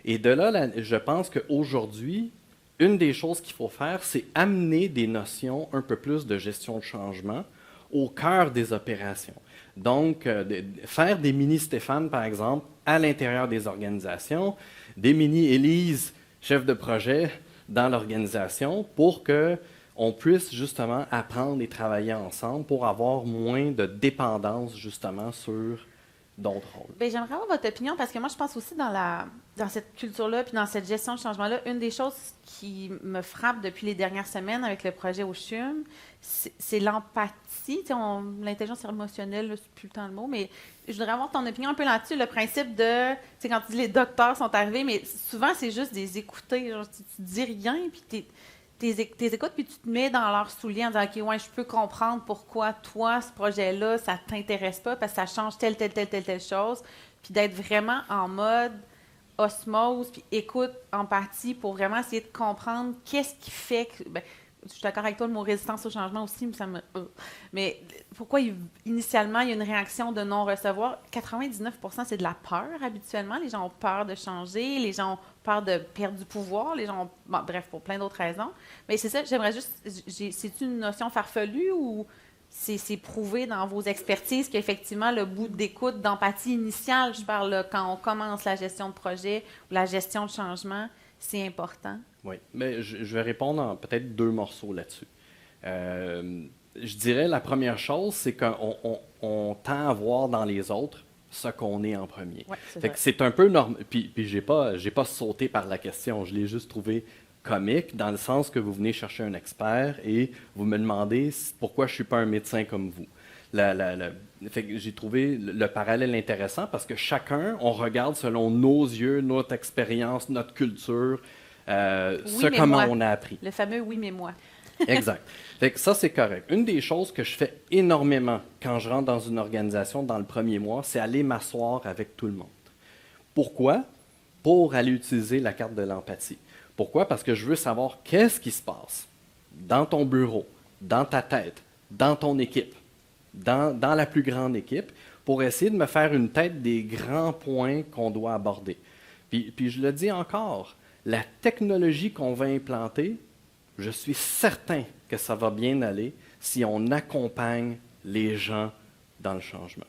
Et de là, je pense qu'aujourd'hui, une des choses qu'il faut faire, c'est amener des notions un peu plus de gestion de changement au cœur des opérations. Donc, faire des mini-Stéphane, par exemple, à l'intérieur des organisations, des mini-Élise, chef de projet, dans l'organisation, pour qu'on puisse justement apprendre et travailler ensemble pour avoir moins de dépendance, justement, sur d'autres rôles. Bien, j'aimerais avoir votre opinion parce que moi, je pense aussi dans cette culture-là puis dans cette gestion de changement-là, une des choses qui me frappe depuis les dernières semaines avec le projet au CHUM, c'est l'empathie. L'intelligence émotionnelle, c'est plus le temps le mot, mais je voudrais avoir ton opinion un peu là-dessus. Le principe de, quand tu dis les docteurs sont arrivés, mais souvent, c'est juste des écouter. Genre, tu dis rien, puis t'es écoutes, puis tu te mets dans leurs souliers en disant « OK, ouais, je peux comprendre pourquoi toi, ce projet-là, ça t'intéresse pas parce que ça change telle chose. » Puis d'être vraiment en mode osmose, puis écoute, empathie, pour vraiment essayer de comprendre qu'est-ce qui fait que... je suis d'accord avec toi, le mot résistance au changement aussi, mais pourquoi initialement il y a une réaction de non-recevoir? 99%, c'est de la peur habituellement. Les gens ont peur de changer, les gens ont peur de perdre du pouvoir, les gens ont... bref, pour plein d'autres raisons. Mais c'est ça, j'aimerais juste... C'est une notion farfelue ou c'est prouvé dans vos expertises qu'effectivement le bout d'écoute, d'empathie initiale, je parle là, quand on commence la gestion de projet ou la gestion de changement, c'est important? Oui, mais je vais répondre en peut-être 2 morceaux là-dessus. Je dirais la première chose, c'est qu'on tend à voir dans les autres ce qu'on est en premier. Ouais, c'est un peu normal. Puis j'ai pas sauté par la question, je l'ai juste trouvé comique dans le sens que vous venez chercher un expert et vous me demandez pourquoi je suis pas un médecin comme vous. J'ai trouvé le parallèle intéressant parce que chacun, on regarde selon nos yeux, notre expérience, notre culture, comment on a appris. Le fameux « oui, mais moi ». Exact. Ça, c'est correct. Une des choses que je fais énormément quand je rentre dans une organisation dans le premier mois, c'est aller m'asseoir avec tout le monde. Pourquoi? Pour aller utiliser la carte de l'empathie. Pourquoi? Parce que je veux savoir qu'est-ce qui se passe dans ton bureau, dans ta tête, dans ton équipe, dans la plus grande équipe, pour essayer de me faire une tête des grands points qu'on doit aborder. Puis je le dis encore, la technologie qu'on va implanter, je suis certain que ça va bien aller si on accompagne les gens dans le changement.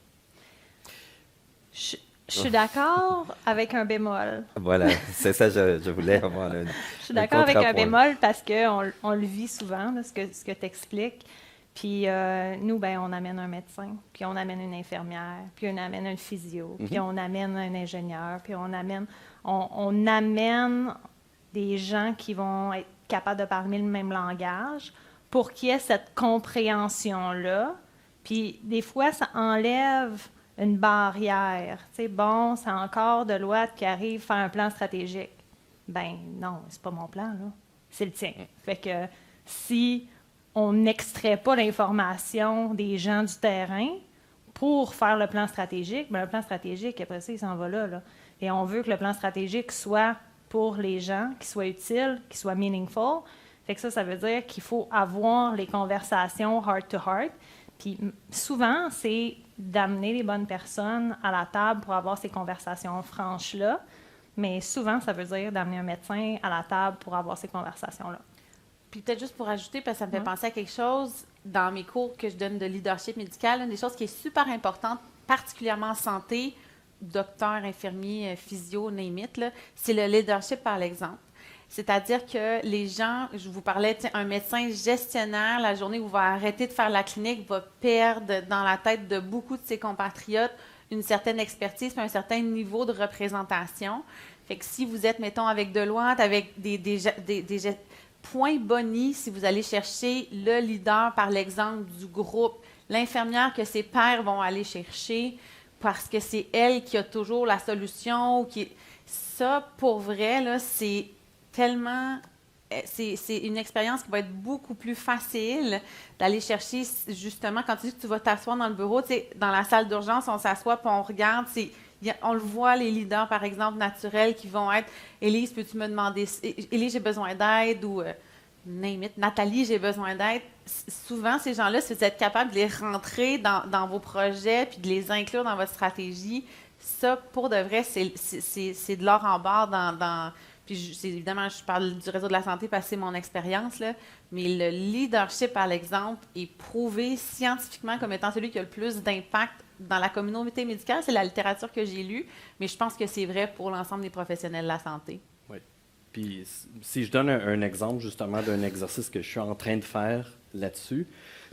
Je suis d'accord avec un bémol. Voilà, c'est ça, je voulais avoir un Je suis d'accord avec un bémol parce qu'on le vit souvent, là, ce que tu expliques. Puis nous, on amène un médecin, puis on amène une infirmière, puis on amène un physio, puis on amène un ingénieur, puis on amène des gens qui vont être capables de parler le même langage pour qu'il y ait cette compréhension-là. Puis des fois, ça enlève une barrière. Tu sais, bon, c'est encore Deloitte qui arrive faire un plan stratégique. Ben non, c'est pas mon plan, là. C'est le tien. Fait que si on n'extrait pas l'information des gens du terrain pour faire le plan stratégique, le plan stratégique, après ça, il s'en va là. Et on veut que le plan stratégique soit pour les gens, qu'il soit utile, qu'il soit meaningful. Fait que ça veut dire qu'il faut avoir les conversations heart to heart. Puis souvent, c'est d'amener les bonnes personnes à la table pour avoir ces conversations franches-là. Mais souvent, ça veut dire d'amener un médecin à la table pour avoir ces conversations-là. Puis peut-être juste pour ajouter, parce que ça me fait penser à quelque chose, dans mes cours que je donne de leadership médical, une des choses qui est super importante, particulièrement en santé, docteur, infirmier, physio, name it, c'est le leadership par l'exemple. C'est-à-dire que les gens, je vous parlais, un médecin gestionnaire, la journée où il va arrêter de faire la clinique, va perdre dans la tête de beaucoup de ses compatriotes une certaine expertise et un certain niveau de représentation. Fait que si vous êtes, mettons, avec Deloitte, avec des points bonus, si vous allez chercher le leader par l'exemple du groupe, l'infirmière que ses pairs vont aller chercher, parce que c'est elle qui a toujours la solution. Ça, pour vrai, là, c'est tellement... C'est une expérience qui va être beaucoup plus facile d'aller chercher, justement, quand tu dis que tu vas t'asseoir dans le bureau, dans la salle d'urgence, on s'assoit puis on regarde, on le voit, les leaders, par exemple, naturels, qui vont être « Élise, peux-tu me demander... Élise, j'ai besoin d'aide » ou name it. Nathalie, j'ai besoin d'aide. Souvent, ces gens-là, si vous êtes capable de les rentrer dans vos projets puis de les inclure dans votre stratégie, ça, pour de vrai, c'est de l'or en barre puis évidemment, je parle du réseau de la santé parce que c'est mon expérience, là, mais le leadership, par exemple, est prouvé scientifiquement comme étant celui qui a le plus d'impact dans la communauté médicale. C'est la littérature que j'ai lue, mais je pense que c'est vrai pour l'ensemble des professionnels de la santé. Oui. Puis si je donne un exemple justement d'un exercice que je suis en train de faire là-dessus,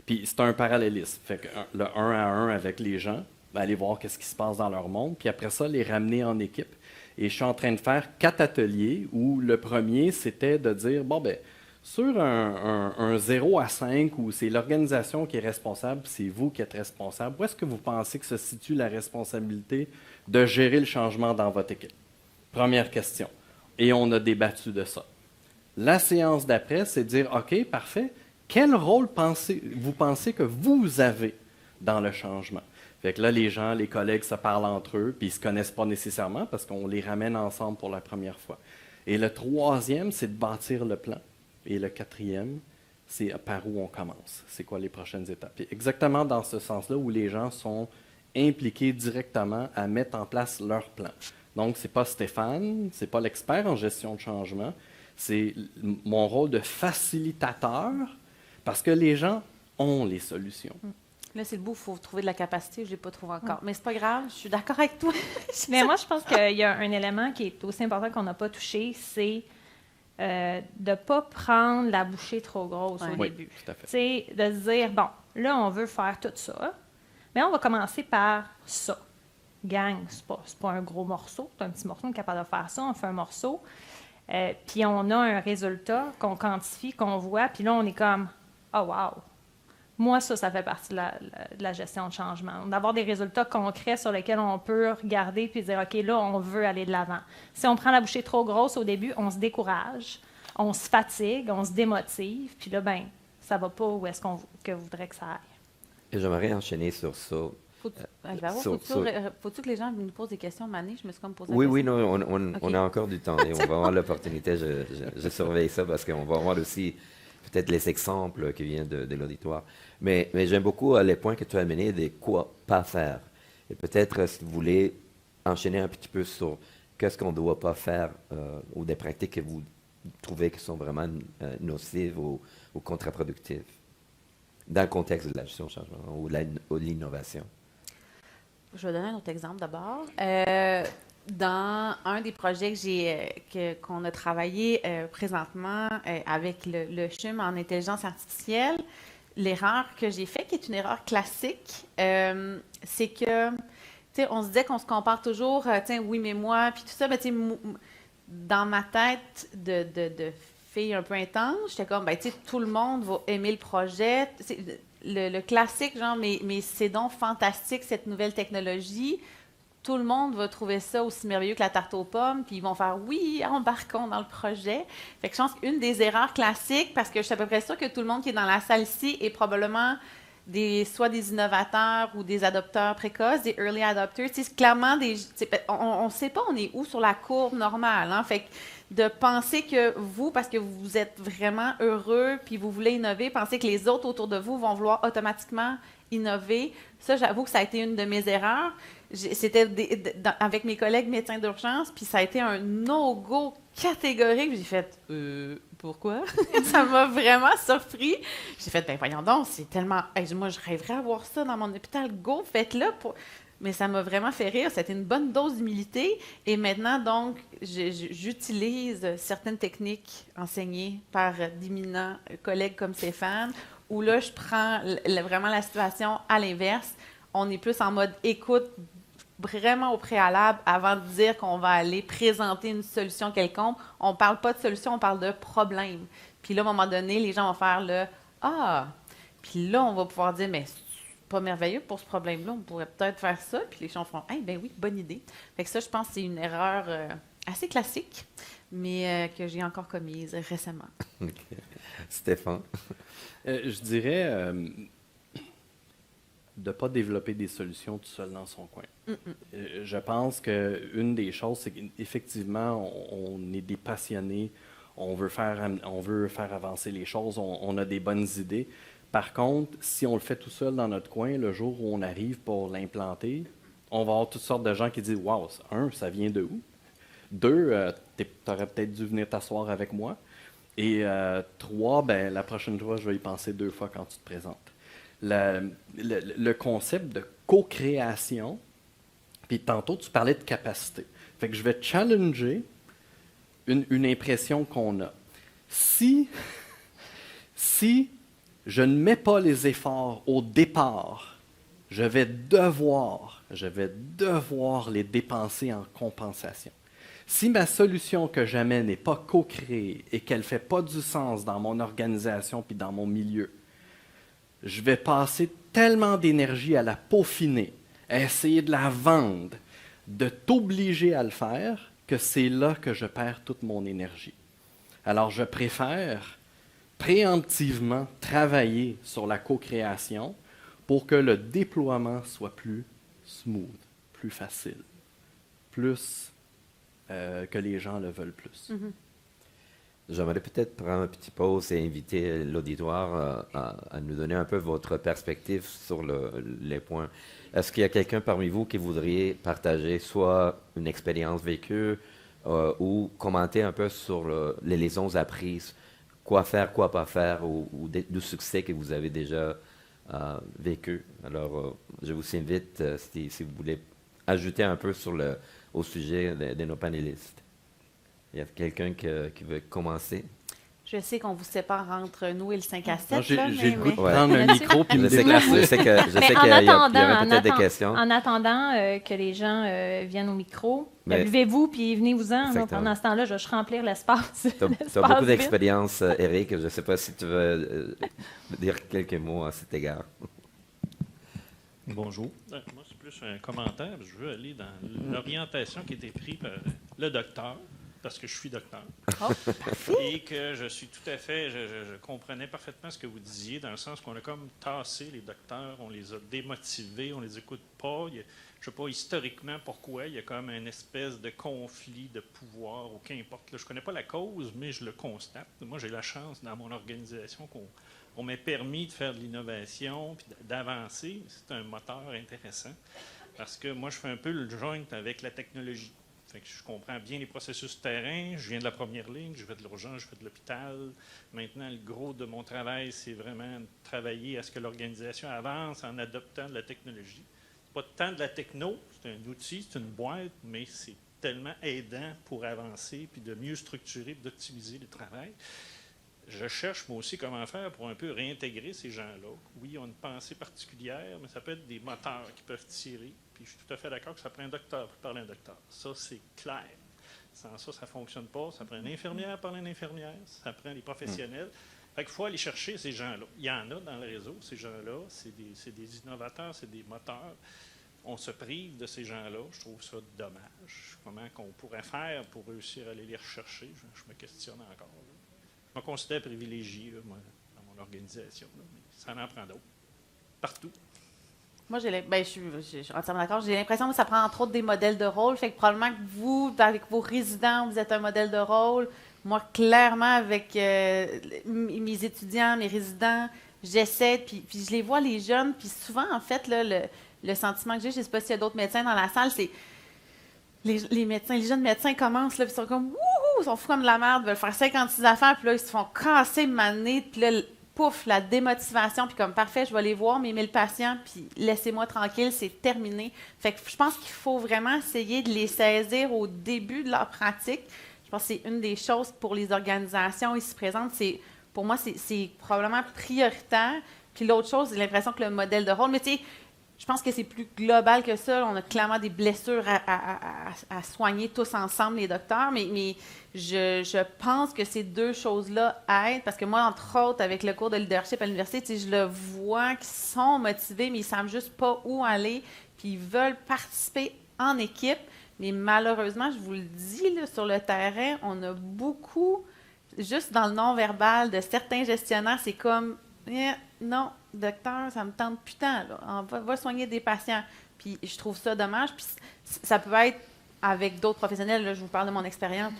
puis c'est un parallélisme. Fait que le 1 à 1 avec les gens, aller voir qu'est-ce qui se passe dans leur monde, puis après ça, les ramener en équipe. Et je suis en train de faire 4 ateliers où le premier, c'était de dire, bon, ben sur un 0 à 5, où c'est l'organisation qui est responsable, puis c'est vous qui êtes responsable, où est-ce que vous pensez que se situe la responsabilité de gérer le changement dans votre équipe? Première question. Et on a débattu de ça. La séance d'après, c'est de dire, OK, parfait, quel rôle vous pensez que vous avez dans le changement? Fait que là, les gens, les collègues se parlent entre eux, puis ils ne se connaissent pas nécessairement parce qu'on les ramène ensemble pour la première fois. Et le troisième, c'est de bâtir le plan. Et le quatrième, c'est par où on commence. C'est quoi les prochaines étapes? Et exactement dans ce sens-là où les gens sont impliqués directement à mettre en place leur plan. Donc, ce n'est pas Stéphane, ce n'est pas l'expert en gestion de changement, c'est mon rôle de facilitateur parce que les gens ont les solutions. Là, c'est le bout, il faut trouver de la capacité, je ne l'ai pas trouvé encore. Mais c'est pas grave, je suis d'accord avec toi. Mais moi, je pense qu'il y a un élément qui est aussi important qu'on n'a pas touché, c'est de ne pas prendre la bouchée trop grosse au début. Tout à fait. C'est de se dire, bon, là, on veut faire tout ça, mais on va commencer par ça. Gang, c'est pas un gros morceau, c'est un petit morceau, on est capable de faire ça, on fait un morceau, puis on a un résultat qu'on quantifie, qu'on voit, puis là, on est comme, oh wow! Moi, ça fait partie de la gestion de changement. D'avoir des résultats concrets sur lesquels on peut regarder puis dire, OK, là, on veut aller de l'avant. Si on prend la bouchée trop grosse au début, on se décourage, on se fatigue, on se démotive, puis là, ben, ça va pas où est-ce que voudrait que ça aille. Et j'aimerais enchaîner sur ça. Faut-tu que les gens nous posent des questions, Mané? Je me suis comme posé la Oui, question. non, on a encore du temps et on va avoir l'opportunité. Je surveille ça parce qu'on va avoir aussi peut-être les exemples qui viennent de l'auditoire. Mais j'aime beaucoup les points que tu as amenés de quoi pas faire. Et peut-être, si vous voulez, enchaîner un petit peu sur qu'est-ce qu'on ne doit pas faire ou des pratiques que vous trouvez qui sont vraiment nocives ou contre-productives dans le contexte de la gestion de changement ou de l'innovation. Je vais donner un autre exemple d'abord. Dans un des projets qu'on a travaillé présentement avec le CHUM en intelligence artificielle, l'erreur que j'ai faite, qui est une erreur classique, c'est que, tu sais, on se disait qu'on se compare toujours, tiens, oui, mais moi, puis tout ça, ben, tu sais, dans ma tête de fille un peu intense, j'étais comme, ben, tu sais, tout le monde va aimer le projet. Le classique, genre, mais c'est donc fantastique, cette nouvelle technologie. Tout le monde va trouver ça aussi merveilleux que la tarte aux pommes, puis ils vont faire « oui, embarquons dans le projet ». Fait que je pense qu'une des erreurs classiques, parce que je suis à peu près sûre que tout le monde qui est dans la salle ici est probablement soit des innovateurs ou des adopteurs précoces, des early adopters. C'est clairement on ne sait pas on est où sur la courbe normale. Hein? Fait que de penser que vous, parce que vous êtes vraiment heureux puis vous voulez innover, pensez que les autres autour de vous vont vouloir automatiquement innover. Ça, j'avoue que ça a été une de mes erreurs. C'était avec mes collègues médecins d'urgence, puis ça a été un no-go catégorique. J'ai fait pourquoi? Ça m'a vraiment surpris. J'ai fait, ben voyons donc, c'est tellement. Moi, je rêverais avoir ça dans mon hôpital. Go, faites-le. Mais ça m'a vraiment fait rire. C'était une bonne dose d'humilité. Et maintenant, donc, j'utilise certaines techniques enseignées par d'éminents collègues comme Stéphane, où là, je prends vraiment la situation à l'inverse. On est plus en mode écoute vraiment au préalable avant de dire qu'on va aller présenter une solution quelconque. On ne parle pas de solution, on parle de problème. Puis là, à un moment donné, les gens vont faire le « Ah! » Puis là, on va pouvoir dire « Mais c'est pas merveilleux pour ce problème-là, on pourrait peut-être faire ça. » Puis les gens font « Hey, ben oui, bonne idée. » Fait que ça, je pense que c'est une erreur assez classique, mais que j'ai encore commise récemment. Okay. Stéphane? Je dirais de ne pas développer des solutions tout seul dans son coin. Je pense qu'une des choses, c'est qu'effectivement, on est des passionnés, on veut faire avancer les choses, on a des bonnes idées. Par contre, si on le fait tout seul dans notre coin, le jour où on arrive pour l'implanter, on va avoir toutes sortes de gens qui disent « Wow, ça vient de où? 2, tu aurais peut-être dû venir t'asseoir avec moi. Et 3, ben, la prochaine fois, je vais y penser 2 fois quand tu te présentes. » Le concept de co-création, puis tantôt, tu parlais de capacité. Fait que je vais challenger une impression qu'on a. Si je ne mets pas les efforts au départ, je vais devoir les dépenser en compensation. Si ma solution que j'amène n'est pas co-créée et qu'elle ne fait pas du sens dans mon organisation puis dans mon milieu, je vais passer tellement d'énergie à la peaufiner, à essayer de la vendre, de t'obliger à le faire, que c'est là que je perds toute mon énergie. Alors, je préfère préemptivement travailler sur la co-création pour que le déploiement soit plus smooth, plus facile, plus que les gens le veulent plus. Mm-hmm. J'aimerais peut-être prendre une petite pause et inviter l'auditoire à nous donner un peu votre perspective sur les points. Est-ce qu'il y a quelqu'un parmi vous qui voudrait partager soit une expérience vécue ou commenter un peu sur les leçons apprises, quoi faire, quoi pas faire, ou du succès que vous avez déjà vécu? Alors, je vous invite, si vous voulez, ajouter un peu au sujet de nos panélistes. Il y a quelqu'un qui veut commencer? Je sais qu'on vous sépare entre nous et le 5 à 7. Non, j'ai le goût de Ouais. prendre un micro puis me Je sais déplacer. qu'il y aurait peut-être des questions. En attendant que les gens viennent au micro, Mais- levez-vous puis venez-vous-en. Exactement. Pendant ce temps-là, je vais remplir l'espace. Tu as l'espace beaucoup vide. d'expérience, Eric. Je ne sais pas si tu veux dire quelques mots à cet égard. Bonjour. Moi, c'est plus un commentaire. Je veux aller dans l'orientation qui a été prise par le docteur, parce que je suis docteur. Oh, Et que je suis tout à fait, je comprenais parfaitement ce que vous disiez, dans le sens qu'on a comme tassé les docteurs, on les a démotivés, on les écoute pas. Je ne sais pas historiquement pourquoi, il y a comme une espèce de conflit de pouvoir, ou qu'importe. Là, je ne connais pas la cause, mais je le constate. Moi, j'ai la chance dans mon organisation qu'on m'ait permis de faire de l'innovation puis d'avancer. C'est un moteur intéressant, parce que moi, je fais un peu le joint avec la technologie. Fait que je comprends bien les processus terrain, je viens de la première ligne, je fais de l'urgence, je fais de l'hôpital. Maintenant, le gros de mon travail, c'est vraiment de travailler à ce que l'organisation avance en adoptant de la technologie. Pas tant de la techno, c'est un outil, c'est une boîte, mais c'est tellement aidant pour avancer, puis de mieux structurer, puis d'optimiser le travail. Je cherche moi aussi comment faire pour un peu réintégrer ces gens-là. Oui, ils ont une pensée particulière, mais ça peut être des moteurs qui peuvent tirer. Puis je suis tout à fait d'accord que ça prend un docteur pour parler à un docteur. Ça, c'est clair. Sans ça, ça ne fonctionne pas. Ça prend une infirmière pour parler à une infirmière. Ça prend les professionnels. Fait qu'il faut aller chercher ces gens-là. Il y en a dans le réseau, ces gens-là. C'est des innovateurs, c'est des moteurs. On se prive de ces gens-là. Je trouve ça dommage. Comment qu'on pourrait faire pour réussir à aller les rechercher? Je me questionne encore. Là. Je me considère privilégié là, moi, dans mon organisation. Là, mais ça en prend d'autres. Partout. moi, je suis entièrement d'accord. J'ai l'impression que ça prend entre autres des modèles de rôle. Fait que probablement que vous, avec vos résidents, vous êtes un modèle de rôle. Moi, clairement, avec mes étudiants, mes résidents, j'essaie, puis je les vois, les jeunes, puis souvent, en fait, là, le sentiment que j'ai, je ne sais pas s'il y a d'autres médecins dans la salle, c'est les médecins, les jeunes médecins commencent, là, puis ils sont comme, wouhou, ils sont fous comme de la merde, ils veulent faire 56 affaires, puis là, ils se font casser, maner, puis là, pouf, la démotivation, puis comme, parfait, je vais les voir, mes 1000 patients, puis laissez-moi tranquille, c'est terminé. Fait que je pense qu'il faut vraiment essayer de les saisir au début de leur pratique. Je pense que c'est une des choses pour les organisations ici présentes, pour moi, c'est probablement prioritaire. Puis l'autre chose, j'ai l'impression que le modèle de rôle, mais tu sais, je pense que c'est plus global que ça. On a clairement des blessures à soigner tous ensemble, les docteurs, mais je pense que ces deux choses-là aident, parce que moi, entre autres, avec le cours de leadership à l'université, tu sais, je le vois qu'ils sont motivés, mais ils ne savent juste pas où aller, puis ils veulent participer en équipe. Mais malheureusement, je vous le dis, là, sur le terrain, on a beaucoup, juste dans le non-verbal de certains gestionnaires, c'est comme non, docteur, ça me tente putain, là. On va soigner des patients. Puis je trouve ça dommage. Puis ça peut être avec d'autres professionnels, là, je vous parle de mon expérience,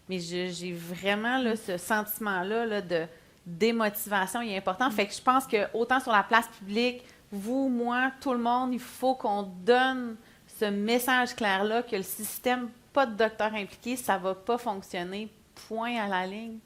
mais j'ai vraiment là, ce sentiment-là là, de démotivation, il est important. Fait que je pense que autant sur la place publique, vous, moi, tout le monde, il faut qu'on donne ce message clair-là que le système, pas de docteur impliqué, ça ne va pas fonctionner, point à la ligne.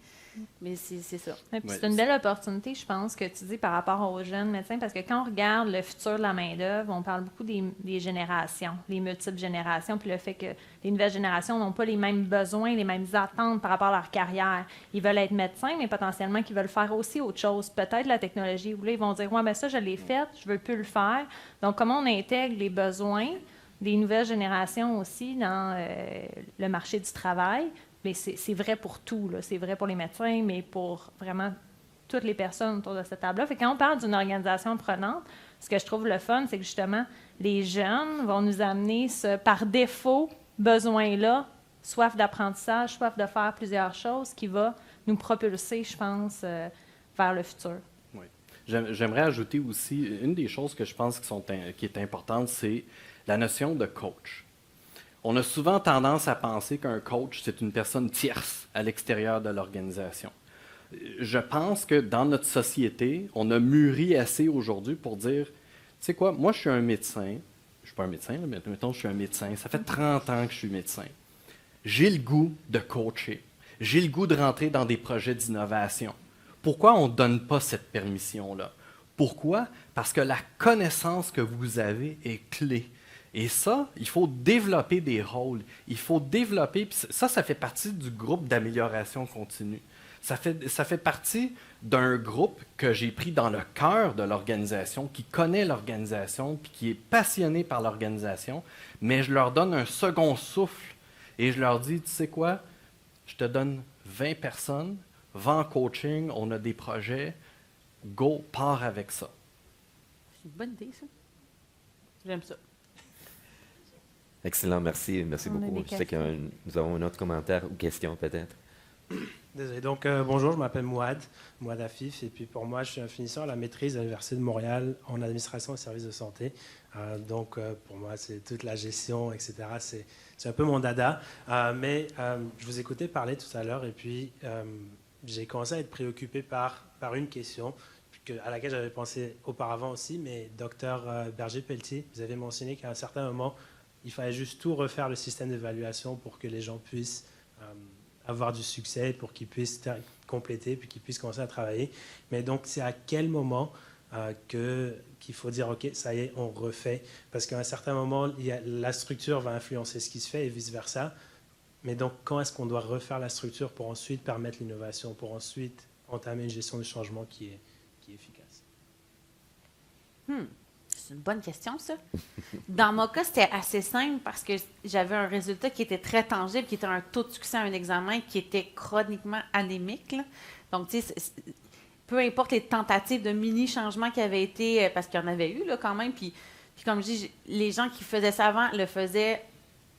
Mais c'est ça. Ouais, puis c'est une belle opportunité, je pense, que tu dis par rapport aux jeunes médecins, parce que quand on regarde le futur de la main-d'œuvre, on parle beaucoup des générations, les multiples générations, puis le fait que les nouvelles générations n'ont pas les mêmes besoins, les mêmes attentes par rapport à leur carrière. Ils veulent être médecins, mais potentiellement qu'ils veulent faire aussi autre chose, peut-être la technologie, où là, ils vont dire « Ouais, mais ça, je l'ai fait, je ne veux plus le faire. » Donc, comment on intègre les besoins des nouvelles générations aussi dans le marché du travail? Mais c'est vrai pour tout, là. C'est vrai pour les médecins, mais pour vraiment toutes les personnes autour de cette table-là. Fait que quand on parle d'une organisation prenante, ce que je trouve le fun, c'est que justement, les jeunes vont nous amener ce, par défaut, besoin-là, soif d'apprentissage, soif de faire plusieurs choses, qui va nous propulser, je pense, vers le futur. Oui. J'aimerais ajouter aussi, une des choses que je pense qui est importante, c'est la notion de coach. On a souvent tendance à penser qu'un coach, c'est une personne tierce à l'extérieur de l'organisation. Je pense que dans notre société, on a mûri assez aujourd'hui pour dire, tu sais quoi, moi je suis un médecin, je ne suis pas un médecin, mais mettons je suis un médecin, ça fait 30 ans que je suis médecin. J'ai le goût de coacher, j'ai le goût de rentrer dans des projets d'innovation. Pourquoi on ne donne pas cette permission-là? Pourquoi? Parce que la connaissance que vous avez est clé. Et ça, il faut développer des rôles. Il faut développer, puis ça fait partie du groupe d'amélioration continue. Ça fait partie d'un groupe que j'ai pris dans le cœur de l'organisation, qui connaît l'organisation, puis qui est passionné par l'organisation, mais je leur donne un second souffle et je leur dis, tu sais quoi, je te donne 20 personnes, va en coaching, on a des projets, go, pars avec ça. C'est une bonne idée, ça. J'aime ça. Excellent, merci beaucoup. Je sais que nous avons un autre commentaire ou question peut-être. Désolé. Donc, bonjour, je m'appelle Mouad Afif, et puis pour moi, je suis un finisseur à la maîtrise à l'Université de Montréal en administration et services de santé. Donc, pour moi, c'est toute la gestion, etc. C'est un peu mon dada. Mais je vous écoutais parler tout à l'heure, et puis j'ai commencé à être préoccupé par une question à laquelle j'avais pensé auparavant aussi, mais Dr Berger-Pelletier, vous avez mentionné qu'à un certain moment, il fallait juste tout refaire le système d'évaluation pour que les gens puissent avoir du succès, pour qu'ils puissent compléter, puis qu'ils puissent commencer à travailler. Mais donc, c'est à quel moment qu'il faut dire, OK, ça y est, on refait? Parce qu'à un certain moment, la structure va influencer ce qui se fait et vice-versa. Mais donc, quand est-ce qu'on doit refaire la structure pour ensuite permettre l'innovation, pour ensuite entamer une gestion du changement qui est efficace? C'est une bonne question, ça. Dans mon cas, c'était assez simple parce que j'avais un résultat qui était très tangible, qui était un taux de succès à un examen qui était chroniquement anémique, là. Donc, tu sais, peu importe les tentatives de mini-changements qui avaient été, parce qu'il y en avait eu là, quand même, puis comme je dis, les gens qui faisaient ça avant le faisaient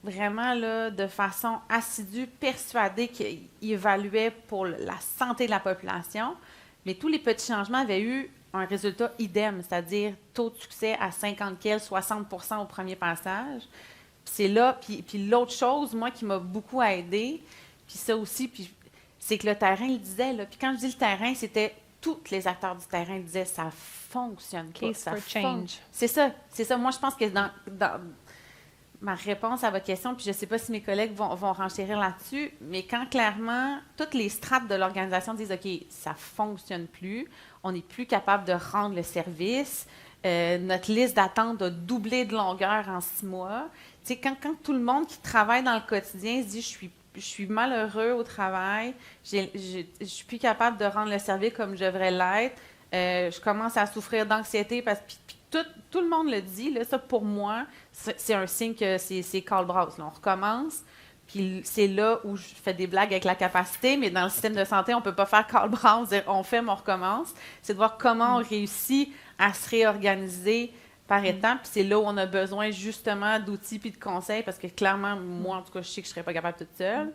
vraiment là, de façon assidue, persuadés qu'ils évaluaient pour la santé de la population, mais tous les petits changements avaient eu un résultat idem, c'est-à-dire taux de succès à 50 quel, 60% au premier passage. Puis c'est là, puis l'autre chose, moi, qui m'a beaucoup aidée, puis ça aussi, puis c'est que le terrain le disait, là. Puis quand je dis le terrain, c'était tous les acteurs du terrain disaient ça fonctionne pas. Case Ça for change. C'est ça. Moi, je pense que dans ma réponse à votre question, puis je ne sais pas si mes collègues vont renchérir là-dessus, mais quand clairement, toutes les strates de l'organisation disent « OK, ça ne fonctionne plus, on n'est plus capable de rendre le service, notre liste d'attente a doublé de longueur en 6 mois. » Tu sais, quand tout le monde qui travaille dans le quotidien se dit « Je suis malheureux au travail, je ne suis plus capable de rendre le service comme je devrais l'être, je commence à souffrir d'anxiété parce que tout le monde le dit, là, ça pour moi, c'est un signe que c'est call brass. Là. On recommence, puis c'est là où je fais des blagues avec la capacité, mais dans le système de santé, on ne peut pas faire call brass, dire on fait, mais on recommence. C'est de voir comment on réussit à se réorganiser par étapes, puis c'est là où on a besoin justement d'outils puis de conseils, parce que clairement, moi, en tout cas, je sais que je ne serais pas capable toute seule,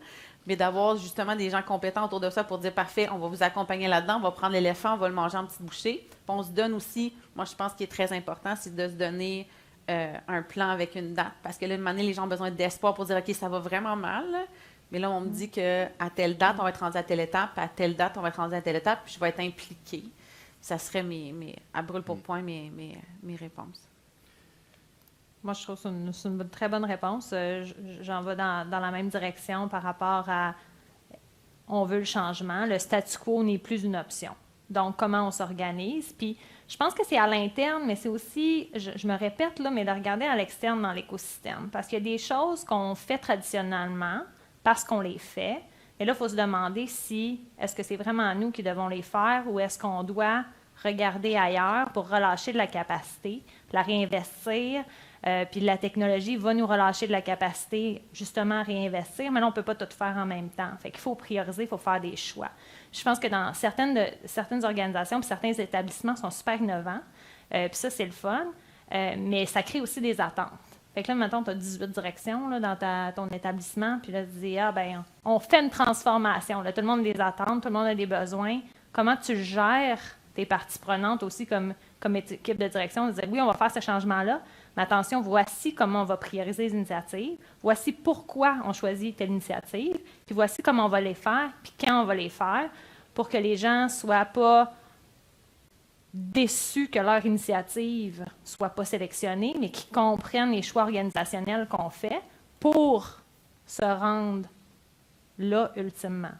mais d'avoir justement des gens compétents autour de ça pour dire, parfait, on va vous accompagner là-dedans, on va prendre l'éléphant, on va le manger en petites bouchées. Puis on se donne aussi, moi je pense qu'il est très important, c'est de se donner un plan avec une date. Parce que là, une moment donné, les gens ont besoin d'espoir pour dire, OK, ça va vraiment mal, là. Mais là, on me dit qu'à telle date, on va être rendu à telle étape, à telle date, on va être rendu à telle étape, puis je vais être impliquée. Ça serait à brûle pour point mes réponses. Moi, je trouve que c'est une très bonne réponse. J'en vais dans la même direction par rapport à on veut le changement. Le statu quo n'est plus une option. Donc, comment on s'organise? Puis, je pense que c'est à l'interne, mais c'est aussi, je me répète, là, mais de regarder à l'externe dans l'écosystème. Parce qu'il y a des choses qu'on fait traditionnellement parce qu'on les fait. Et là, il faut se demander si, est-ce que c'est vraiment nous qui devons les faire ou est-ce qu'on doit regarder ailleurs pour relâcher de la capacité, la réinvestir. Puis la technologie va nous relâcher de la capacité, justement, à réinvestir, mais là, on ne peut pas tout faire en même temps. Fait qu'il faut prioriser, il faut faire des choix. Je pense que dans certaines organisations puis certains établissements sont super innovants, puis ça, c'est le fun, mais ça crée aussi des attentes. Fait que là, maintenant, tu as 18 directions là, dans ton établissement, puis là, tu dis, on fait une transformation. Là, tout le monde a des attentes, tout le monde a des besoins. Comment tu gères tes parties prenantes aussi comme équipe de direction? De dire, oui, on va faire ce changement-là, mais attention, voici comment on va prioriser les initiatives, voici pourquoi on choisit telle initiative, puis voici comment on va les faire, puis quand on va les faire, pour que les gens ne soient pas déçus que leur initiative ne soit pas sélectionnée, mais qu'ils comprennent les choix organisationnels qu'on fait pour se rendre là, ultimement.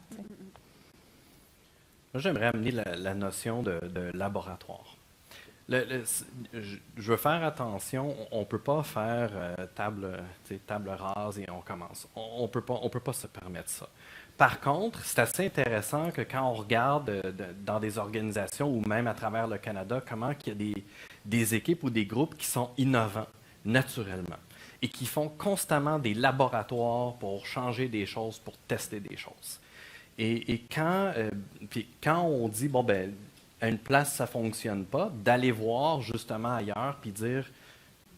Moi, j'aimerais amener la notion de laboratoire. Je veux faire attention, on ne peut pas faire table rase et on commence. On ne peut pas se permettre ça. Par contre, c'est assez intéressant que quand on regarde dans des organisations ou même à travers le Canada, comment il y a des équipes ou des groupes qui sont innovants naturellement et qui font constamment des laboratoires pour changer des choses, pour tester des choses. Et quand on dit, bon, ben, à une place, ça ne fonctionne pas, d'aller voir justement ailleurs puis dire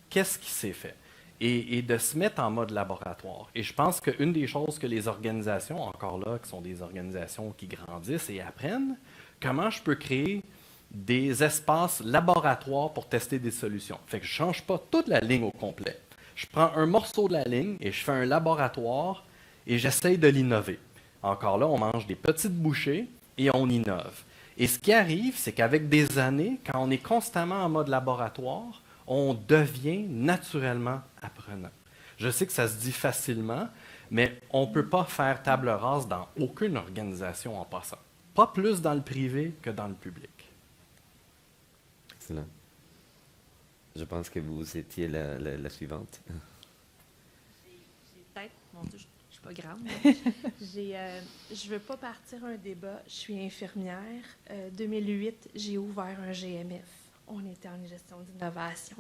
qu'est-ce qui s'est fait et de se mettre en mode laboratoire. Et je pense qu'une des choses que les organisations, encore là, qui sont des organisations qui grandissent et apprennent, comment je peux créer des espaces laboratoires pour tester des solutions. Fait que je ne change pas toute la ligne au complet. Je prends un morceau de la ligne et je fais un laboratoire et j'essaye de l'innover. Encore là, on mange des petites bouchées et on innove. Et ce qui arrive, c'est qu'avec des années, quand on est constamment en mode laboratoire, on devient naturellement apprenant. Je sais que ça se dit facilement, mais on ne peut pas faire table rase dans aucune organisation en passant. Pas plus dans le privé que dans le public. Excellent. Je pense que vous étiez la suivante. J'ai peut-être, mon Dieu, je suis pas grave. Je veux pas partir un débat. Je suis infirmière. 2008, j'ai ouvert un GMF. On était en gestion d'innovation.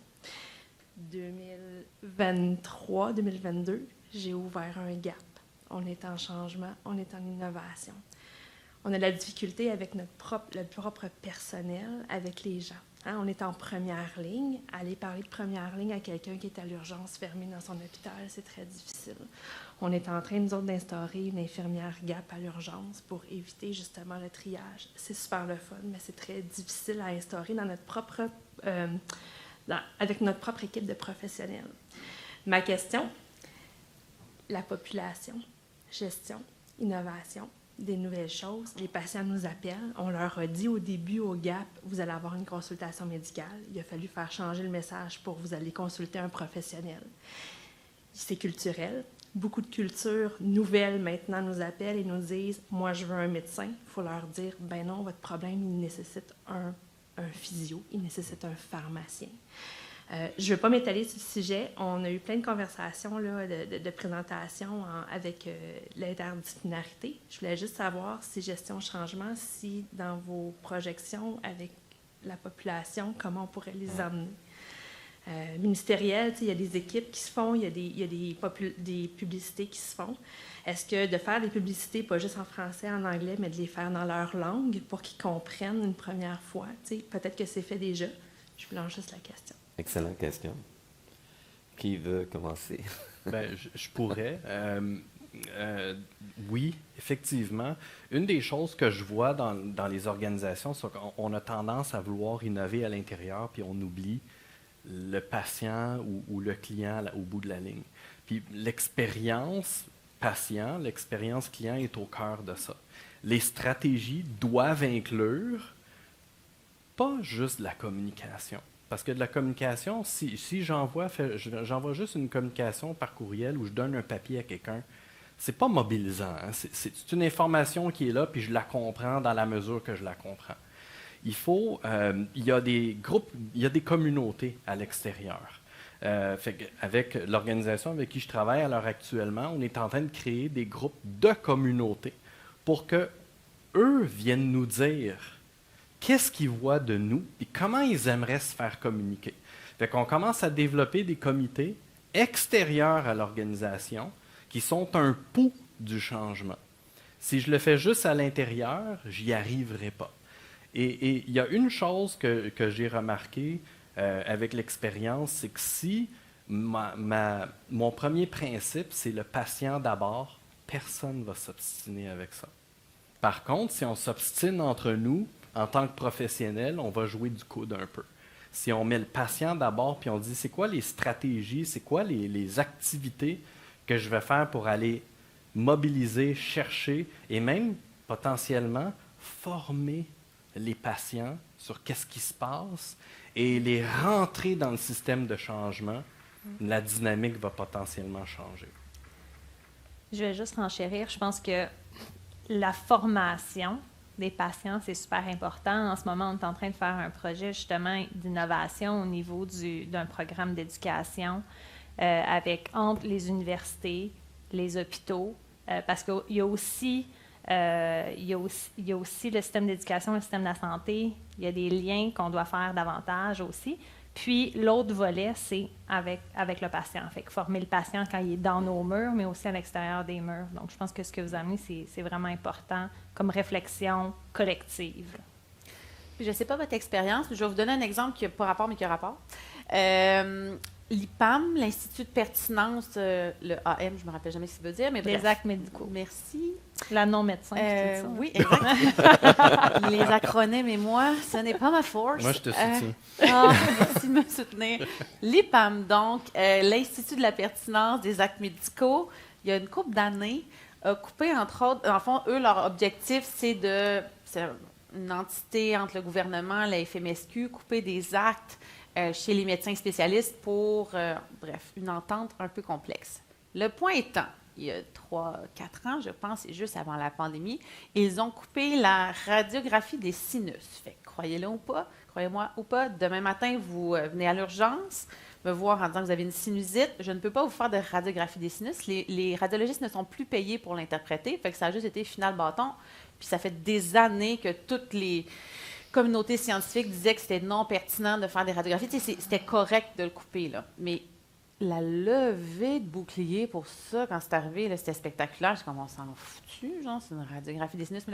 2023, 2022, j'ai ouvert un GAP. On est en changement, on est en innovation. On a la difficulté avec le propre personnel, avec les gens. Hein, on est en première ligne. Aller parler de première ligne à quelqu'un qui est à l'urgence fermé dans son hôpital, c'est très difficile. On est en train, nous autres, d'instaurer une infirmière GAP à l'urgence pour éviter justement le triage. C'est super le fun, mais c'est très difficile à instaurer dans notre propre, avec notre propre équipe de professionnels. Ma question, la population, gestion, innovation, des nouvelles choses. Les patients nous appellent. On leur a dit au début, au GAP, vous allez avoir une consultation médicale. Il a fallu faire changer le message pour vous allez consulter un professionnel. C'est culturel. Beaucoup de cultures nouvelles maintenant nous appellent et nous disent « Moi, je veux un médecin. » Il faut leur dire « Ben non, votre problème, il nécessite un physio, il nécessite un pharmacien. » Je ne veux pas m'étaler sur le sujet. On a eu plein de conversations là, de présentations avec l'interdisciplinarité. Je voulais juste savoir si gestion changement, si dans vos projections avec la population, comment on pourrait les amener. Ministériel, il y a des équipes qui se font, il y a des publicités qui se font. Est-ce que de faire des publicités, pas juste en français, en anglais, mais de les faire dans leur langue pour qu'ils comprennent une première fois? Peut-être que c'est fait déjà. Je vous lance juste la question. Excellente question. Qui veut commencer? Ben, je pourrais. Oui, effectivement. Une des choses que je vois dans les organisations, c'est qu'on a tendance à vouloir innover à l'intérieur, puis on oublie le patient ou le client au bout de la ligne. Puis l'expérience patient, l'expérience client est au cœur de ça. Les stratégies doivent inclure pas juste de la communication. Parce que de la communication, si j'envoie juste une communication par courriel ou je donne un papier à quelqu'un, c'est pas mobilisant. Hein? C'est une information qui est là, puis je la comprends dans la mesure que je la comprends. Il y a des groupes, il y a des communautés à l'extérieur. Avec l'organisation avec qui je travaille à l'heure actuellement, on est en train de créer des groupes de communautés pour que eux viennent nous dire qu'est-ce qu'ils voient de nous et comment ils aimeraient se faire communiquer. Fait qu'on commence à développer des comités extérieurs à l'organisation qui sont un pouls du changement. Si je le fais juste à l'intérieur, j'y arriverai pas. Et il y a une chose que j'ai remarquée avec l'expérience, c'est que si mon premier principe, c'est le patient d'abord, personne ne va s'obstiner avec ça. Par contre, si on s'obstine entre nous, en tant que professionnels, on va jouer du coude un peu. Si on met le patient d'abord, puis on dit, c'est quoi les stratégies, c'est quoi les activités que je vais faire pour aller mobiliser, chercher et même potentiellement former les patients sur qu'est-ce qui se passe et les rentrer dans le système de changement, la dynamique va potentiellement changer. Je vais juste renchérir. Je pense que la formation des patients, c'est super important. En ce moment, on est en train de faire un projet justement d'innovation au niveau d'un programme d'éducation entre les universités, les hôpitaux, parce qu'il y a aussi le système d'éducation, le système de la santé. Il y a des liens qu'on doit faire davantage aussi. Puis, l'autre volet, c'est avec le patient. Fait que former le patient quand il est dans nos murs, mais aussi à l'extérieur des murs. Donc, je pense que ce que vous amenez, c'est vraiment important comme réflexion collective. Puis, je ne sais pas votre expérience, je vais vous donner un exemple qui n'a pas rapport, mais qui a rapport. L'IPAM, l'Institut de pertinence, le AM, je ne me rappelle jamais ce que ça veut dire, mais bref. Les actes médicaux. Merci. La non-médecin, c'est ça. Oui, exact. Les acronymes et moi, ce n'est pas ma force. Moi, je te soutiens. Merci de me soutenir. L'IPAM, donc, l'Institut de la pertinence des actes médicaux, il y a une couple d'années, a coupé, entre autres, en fond, eux, leur objectif, c'est une entité entre le gouvernement, la FMSQ, couper des actes chez les médecins spécialistes pour, bref, une entente un peu complexe. Le point étant, il y a 3-4 ans, je pense, c'est juste avant la pandémie, ils ont coupé la radiographie des sinus. Fait que, croyez-le ou pas, croyez-moi ou pas, demain matin, vous venez à l'urgence me voir en disant que vous avez une sinusite. Je ne peux pas vous faire de radiographie des sinus. Les radiologistes ne sont plus payés pour l'interpréter. Fait que ça a juste été final bâton. Puis ça fait des années que toutes les communautés scientifiques disaient que c'était non pertinent de faire des radiographies. Tu sais, c'était correct de le couper, là. Mais la levée de bouclier pour ça, quand c'est arrivé, là, c'était spectaculaire. Je comme, on s'en foutu, genre, c'est une radiographie des sinus.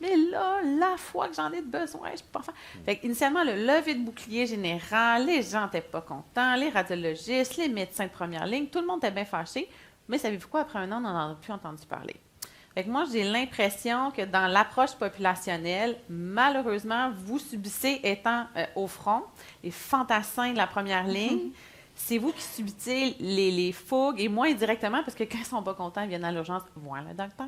Mais là, la fois que j'en ai besoin, je peux pas faire. Fait qu'initialement, le lever de bouclier général, les gens n'étaient pas contents, les radiologistes, les médecins de première ligne, tout le monde était bien fâché. Mais savez-vous quoi? Après un an, on n'en a plus entendu parler. Fait que moi, j'ai l'impression que dans l'approche populationnelle, malheureusement, vous subissez, étant au front, les fantassins de la première ligne, c'est vous qui subissez les fougues, et moins directement, parce que quand ils ne sont pas contents, ils viennent à l'urgence voir le docteur.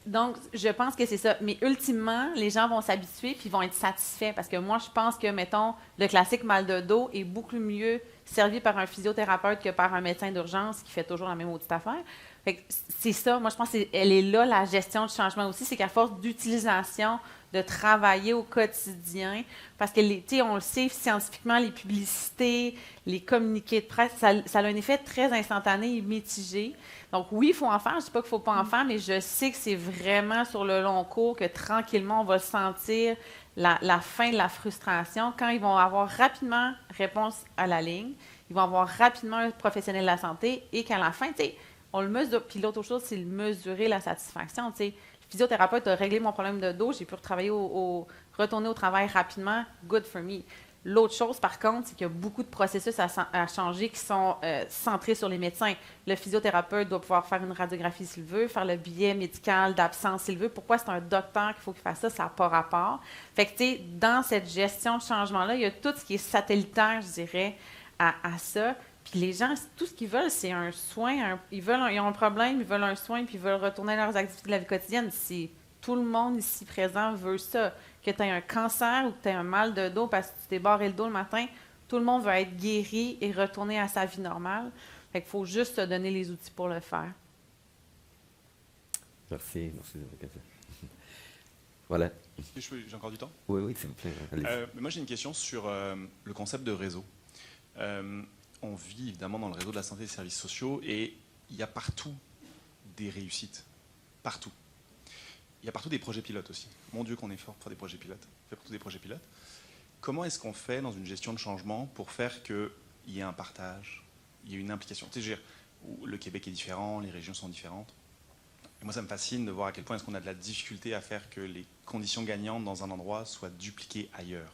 Donc, je pense que c'est ça. Mais ultimement, les gens vont s'habituer puis ils vont être satisfaits, parce que moi, je pense que, mettons, le classique mal de dos est beaucoup mieux servi par un physiothérapeute que par un médecin d'urgence qui fait toujours la même maudite affaire. Fait que c'est ça, moi je pense qu'elle est là, la gestion du changement aussi, c'est qu'à force d'utilisation, de travailler au quotidien, parce que, on le sait scientifiquement, les publicités, les communiqués de presse, ça a un effet très instantané et mitigé. Donc oui, il faut en faire, je ne dis pas qu'il ne faut pas en faire, mais je sais que c'est vraiment sur le long cours que tranquillement, on va sentir la fin de la frustration quand ils vont avoir rapidement réponse à la ligne, ils vont avoir rapidement un professionnel de la santé et qu'à la fin, tu sais, on le mesure. Puis l'autre chose, c'est de mesurer la satisfaction. Tu sais, le physiothérapeute a réglé mon problème de dos, j'ai pu retourner au travail rapidement. Good for me. L'autre chose, par contre, c'est qu'il y a beaucoup de processus à changer qui sont centrés sur les médecins. Le physiothérapeute doit pouvoir faire une radiographie s'il veut, faire le billet médical d'absence s'il veut. Pourquoi c'est un docteur qu'il faut qu'il fasse ça? Ça n'a pas rapport. Fait que, tu sais, dans cette gestion de changement-là, il y a tout ce qui est satellitaire, je dirais, à ça. Puis les gens, tout ce qu'ils veulent, c'est un soin. Ils ont un problème, ils veulent un soin, puis ils veulent retourner à leurs activités de la vie quotidienne. Tout le monde ici présent veut ça. Que tu aies un cancer ou que tu aies un mal de dos parce que tu t'es barré le dos le matin, tout le monde veut être guéri et retourner à sa vie normale. Fait qu'il faut juste se donner les outils pour le faire. Merci de votre question. Voilà. J'ai encore du temps? Oui, s'il vous plaît. Moi, j'ai une question sur le concept de réseau. On vit évidemment dans le réseau de la santé et des services sociaux et il y a partout des réussites. Partout. Il y a partout des projets pilotes aussi. Mon Dieu qu'on est fort pour des projets pilotes. On fait partout des projets pilotes. Comment est-ce qu'on fait dans une gestion de changement pour faire qu'il y ait un partage, il y ait une implication? Tu sais, je veux dire, le Québec est différent, les régions sont différentes. Et moi, ça me fascine de voir à quel point est-ce qu'on a de la difficulté à faire que les conditions gagnantes dans un endroit soient dupliquées ailleurs.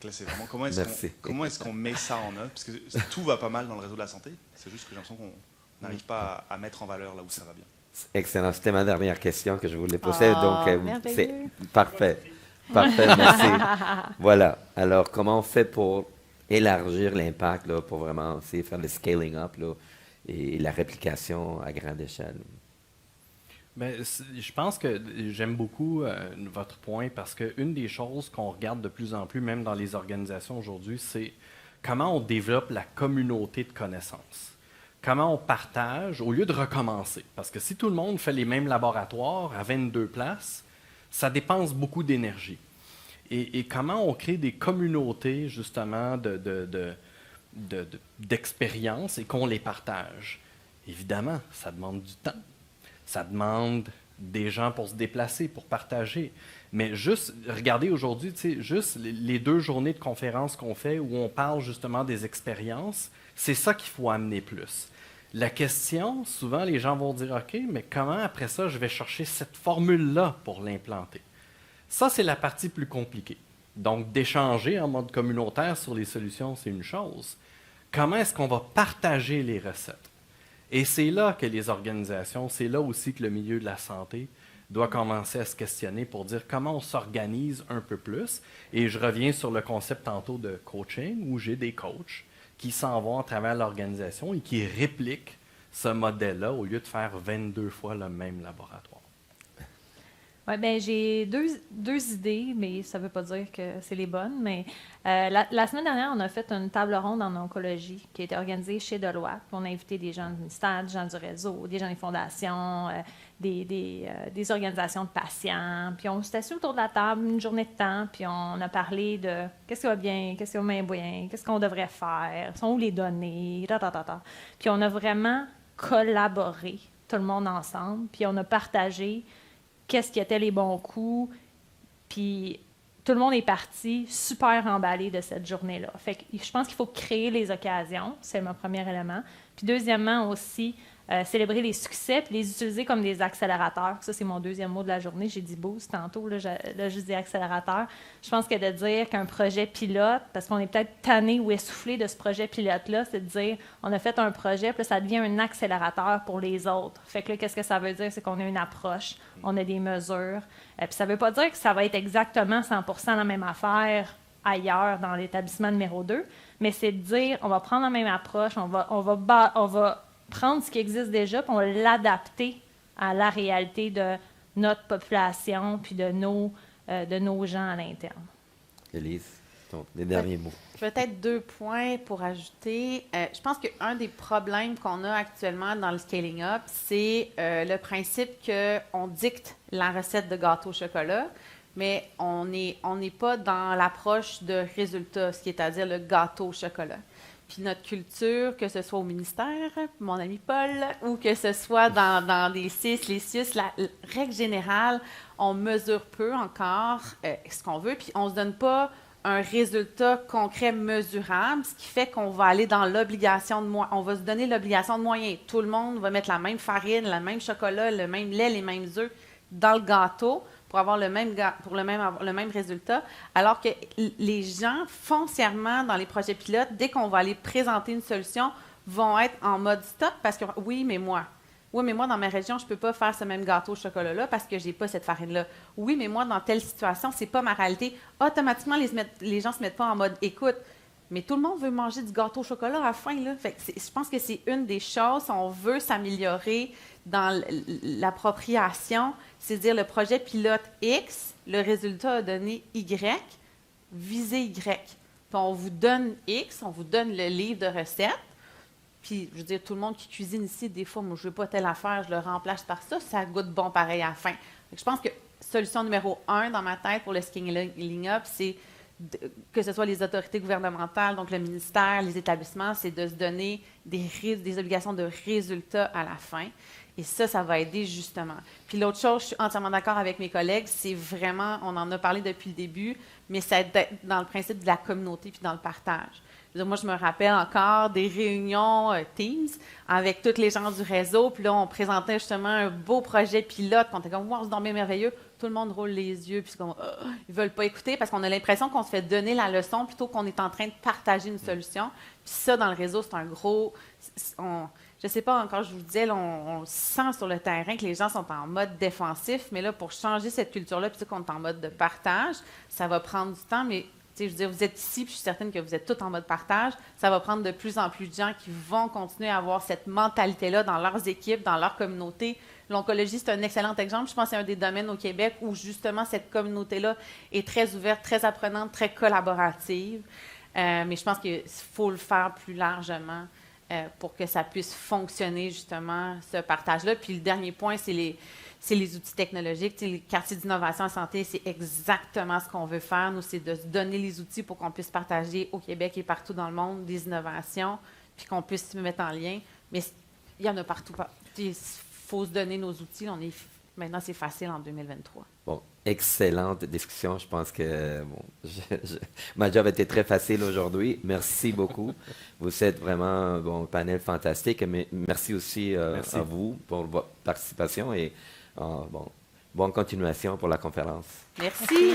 Là, c'est vraiment comment est-ce qu'on met ça en œuvre? Parce que tout va pas mal dans le réseau de la santé. C'est juste que j'ai l'impression qu'on n'arrive pas à mettre en valeur là où ça va bien. Excellent. C'était ma dernière question que je voulais poser. Donc, c'est merveilleux. parfait. Parfait, merci. Voilà. Alors, comment on fait pour élargir l'impact, là, pour vraiment essayer de faire le scaling up là, et la réplication à grande échelle? Bien, je pense que j'aime beaucoup votre point parce qu'une des choses qu'on regarde de plus en plus, même dans les organisations aujourd'hui, c'est comment on développe la communauté de connaissances. Comment on partage au lieu de recommencer. Parce que si tout le monde fait les mêmes laboratoires à 22 places, ça dépense beaucoup d'énergie. Et comment on crée des communautés, justement, d'expériences et qu'on les partage. Évidemment, ça demande du temps. Ça demande des gens pour se déplacer, pour partager. Mais juste, regardez aujourd'hui, juste les 2 journées de conférences qu'on fait où on parle justement des expériences, c'est ça qu'il faut amener plus. La question, souvent, les gens vont dire, OK, mais comment après ça, je vais chercher cette formule-là pour l'implanter? Ça, c'est la partie plus compliquée. Donc, d'échanger en mode communautaire sur les solutions, c'est une chose. Comment est-ce qu'on va partager les recettes? Et c'est là que les organisations, c'est là aussi que le milieu de la santé doit commencer à se questionner pour dire comment on s'organise un peu plus. Et je reviens sur le concept tantôt de coaching, où j'ai des coachs qui s'en vont à travers l'organisation et qui répliquent ce modèle-là au lieu de faire 22 fois le même laboratoire. Oui, bien, j'ai deux idées, mais ça ne veut pas dire que c'est les bonnes. Mais la semaine dernière, on a fait une table ronde en oncologie qui a été organisée chez Deloitte. On a invité des gens du ministère, des gens du réseau, des gens des fondations, des organisations de patients. Puis on s'est assis autour de la table une journée de temps, puis on a parlé de qu'est-ce qui va bien, qu'est-ce qui va moins bien, qu'est-ce qu'on devrait faire, sont où les données, Puis on a vraiment collaboré, tout le monde ensemble, puis on a partagé qu'est-ce qui étaient les bons coups, puis tout le monde est parti super emballé de cette journée-là. Fait que je pense qu'il faut créer les occasions, c'est mon premier élément. Puis deuxièmement aussi, célébrer les succès puis les utiliser comme des accélérateurs. Ça, c'est mon deuxième mot de la journée. J'ai dit boost tantôt, là je dis accélérateur. Je pense que de dire qu'un projet pilote, parce qu'on est peut-être tanné ou essoufflé de ce projet pilote-là, c'est de dire on a fait un projet, puis ça devient un accélérateur pour les autres. Fait que là, qu'est-ce que ça veut dire? C'est qu'on a une approche, on a des mesures. Puis ça ne veut pas dire que ça va être exactement 100% la même affaire ailleurs dans l'établissement numéro 2, mais c'est de dire on va prendre la même approche, on va prendre ce qui existe déjà, puis on va l'adapter à la réalité de notre population puis de nos gens à l'interne. Élise, les derniers mots. Peut-être 2 points pour ajouter. Je pense qu'un des problèmes qu'on a actuellement dans le scaling up, c'est le principe qu'on dicte la recette de gâteau au chocolat, mais on n'est pas dans l'approche de résultat, ce qui est à dire le gâteau au chocolat. Puis notre culture, que ce soit au ministère, mon ami Paul, ou que ce soit dans les CIS, les CIUS, la règle générale, on mesure peu encore ce qu'on veut, puis on ne se donne pas un résultat concret mesurable, ce qui fait qu'on va aller dans l'obligation de moyens. On va se donner l'obligation de moyens. Tout le monde va mettre la même farine, le même chocolat, le même lait, les mêmes œufs dans le gâteau pour avoir le même résultat, alors que les gens, foncièrement, dans les projets pilotes, dès qu'on va aller présenter une solution, vont être en mode stop parce que oui, mais moi, dans ma région, je ne peux pas faire ce même gâteau au chocolat-là parce que je n'ai pas cette farine-là. Oui, mais moi, dans telle situation, ce n'est pas ma réalité. Automatiquement, les gens ne se mettent pas en mode écoute. Mais tout le monde veut manger du gâteau au chocolat à la fin. Là. Fait que je pense que c'est une des choses, si on veut s'améliorer dans l'appropriation, c'est dire le projet pilote X, le résultat a donné Y, visez Y. Puis on vous donne X, on vous donne le livre de recettes. Puis, je veux dire, tout le monde qui cuisine ici, des fois, moi, je ne veux pas telle affaire, je le remplace par ça, ça goûte bon pareil à la fin. Donc, je pense que solution numéro 1 dans ma tête pour le scaling up, c'est que ce soit les autorités gouvernementales, donc le ministère, les établissements, c'est de se donner des obligations de résultats à la fin. Et ça va aider justement. Puis l'autre chose, je suis entièrement d'accord avec mes collègues, c'est vraiment, on en a parlé depuis le début, mais c'est dans le principe de la communauté puis dans le partage. Moi, je me rappelle encore des réunions Teams avec tous les gens du réseau. Puis là, on présentait justement un beau projet pilote. On était comme, wow, c'est donc bien merveilleux. Tout le monde roule les yeux. Puis c'est comme, ils ne veulent pas écouter parce qu'on a l'impression qu'on se fait donner la leçon plutôt qu'on est en train de partager une solution. Puis ça, dans le réseau, c'est un gros... je ne sais pas encore, je vous disais, là, on sent sur le terrain que les gens sont en mode défensif. Mais là, pour changer cette culture-là, puis qu'on est en mode de partage, ça va prendre du temps, mais... Je veux dire, vous êtes ici, puis je suis certaine que vous êtes tous en mode partage. Ça va prendre de plus en plus de gens qui vont continuer à avoir cette mentalité-là dans leurs équipes, dans leur communauté. L'oncologie, c'est un excellent exemple. Je pense que c'est un des domaines au Québec où, justement, cette communauté-là est très ouverte, très apprenante, très collaborative. Mais je pense qu'il faut le faire plus largement pour que ça puisse fonctionner, justement, ce partage-là. Puis le dernier point, c'est les outils technologiques. Les quartiers d'innovation en santé, c'est exactement ce qu'on veut faire. Nous, c'est de se donner les outils pour qu'on puisse partager au Québec et partout dans le monde des innovations, puis qu'on puisse se mettre en lien. Mais il y en a partout. Il faut se donner nos outils. Maintenant, c'est facile en 2023. Bon, excellente discussion. Je pense que ma job a été très facile aujourd'hui. Merci beaucoup. Vous êtes vraiment un panel fantastique. Mais merci aussi à vous pour votre participation et bonne continuation pour la conférence. Merci.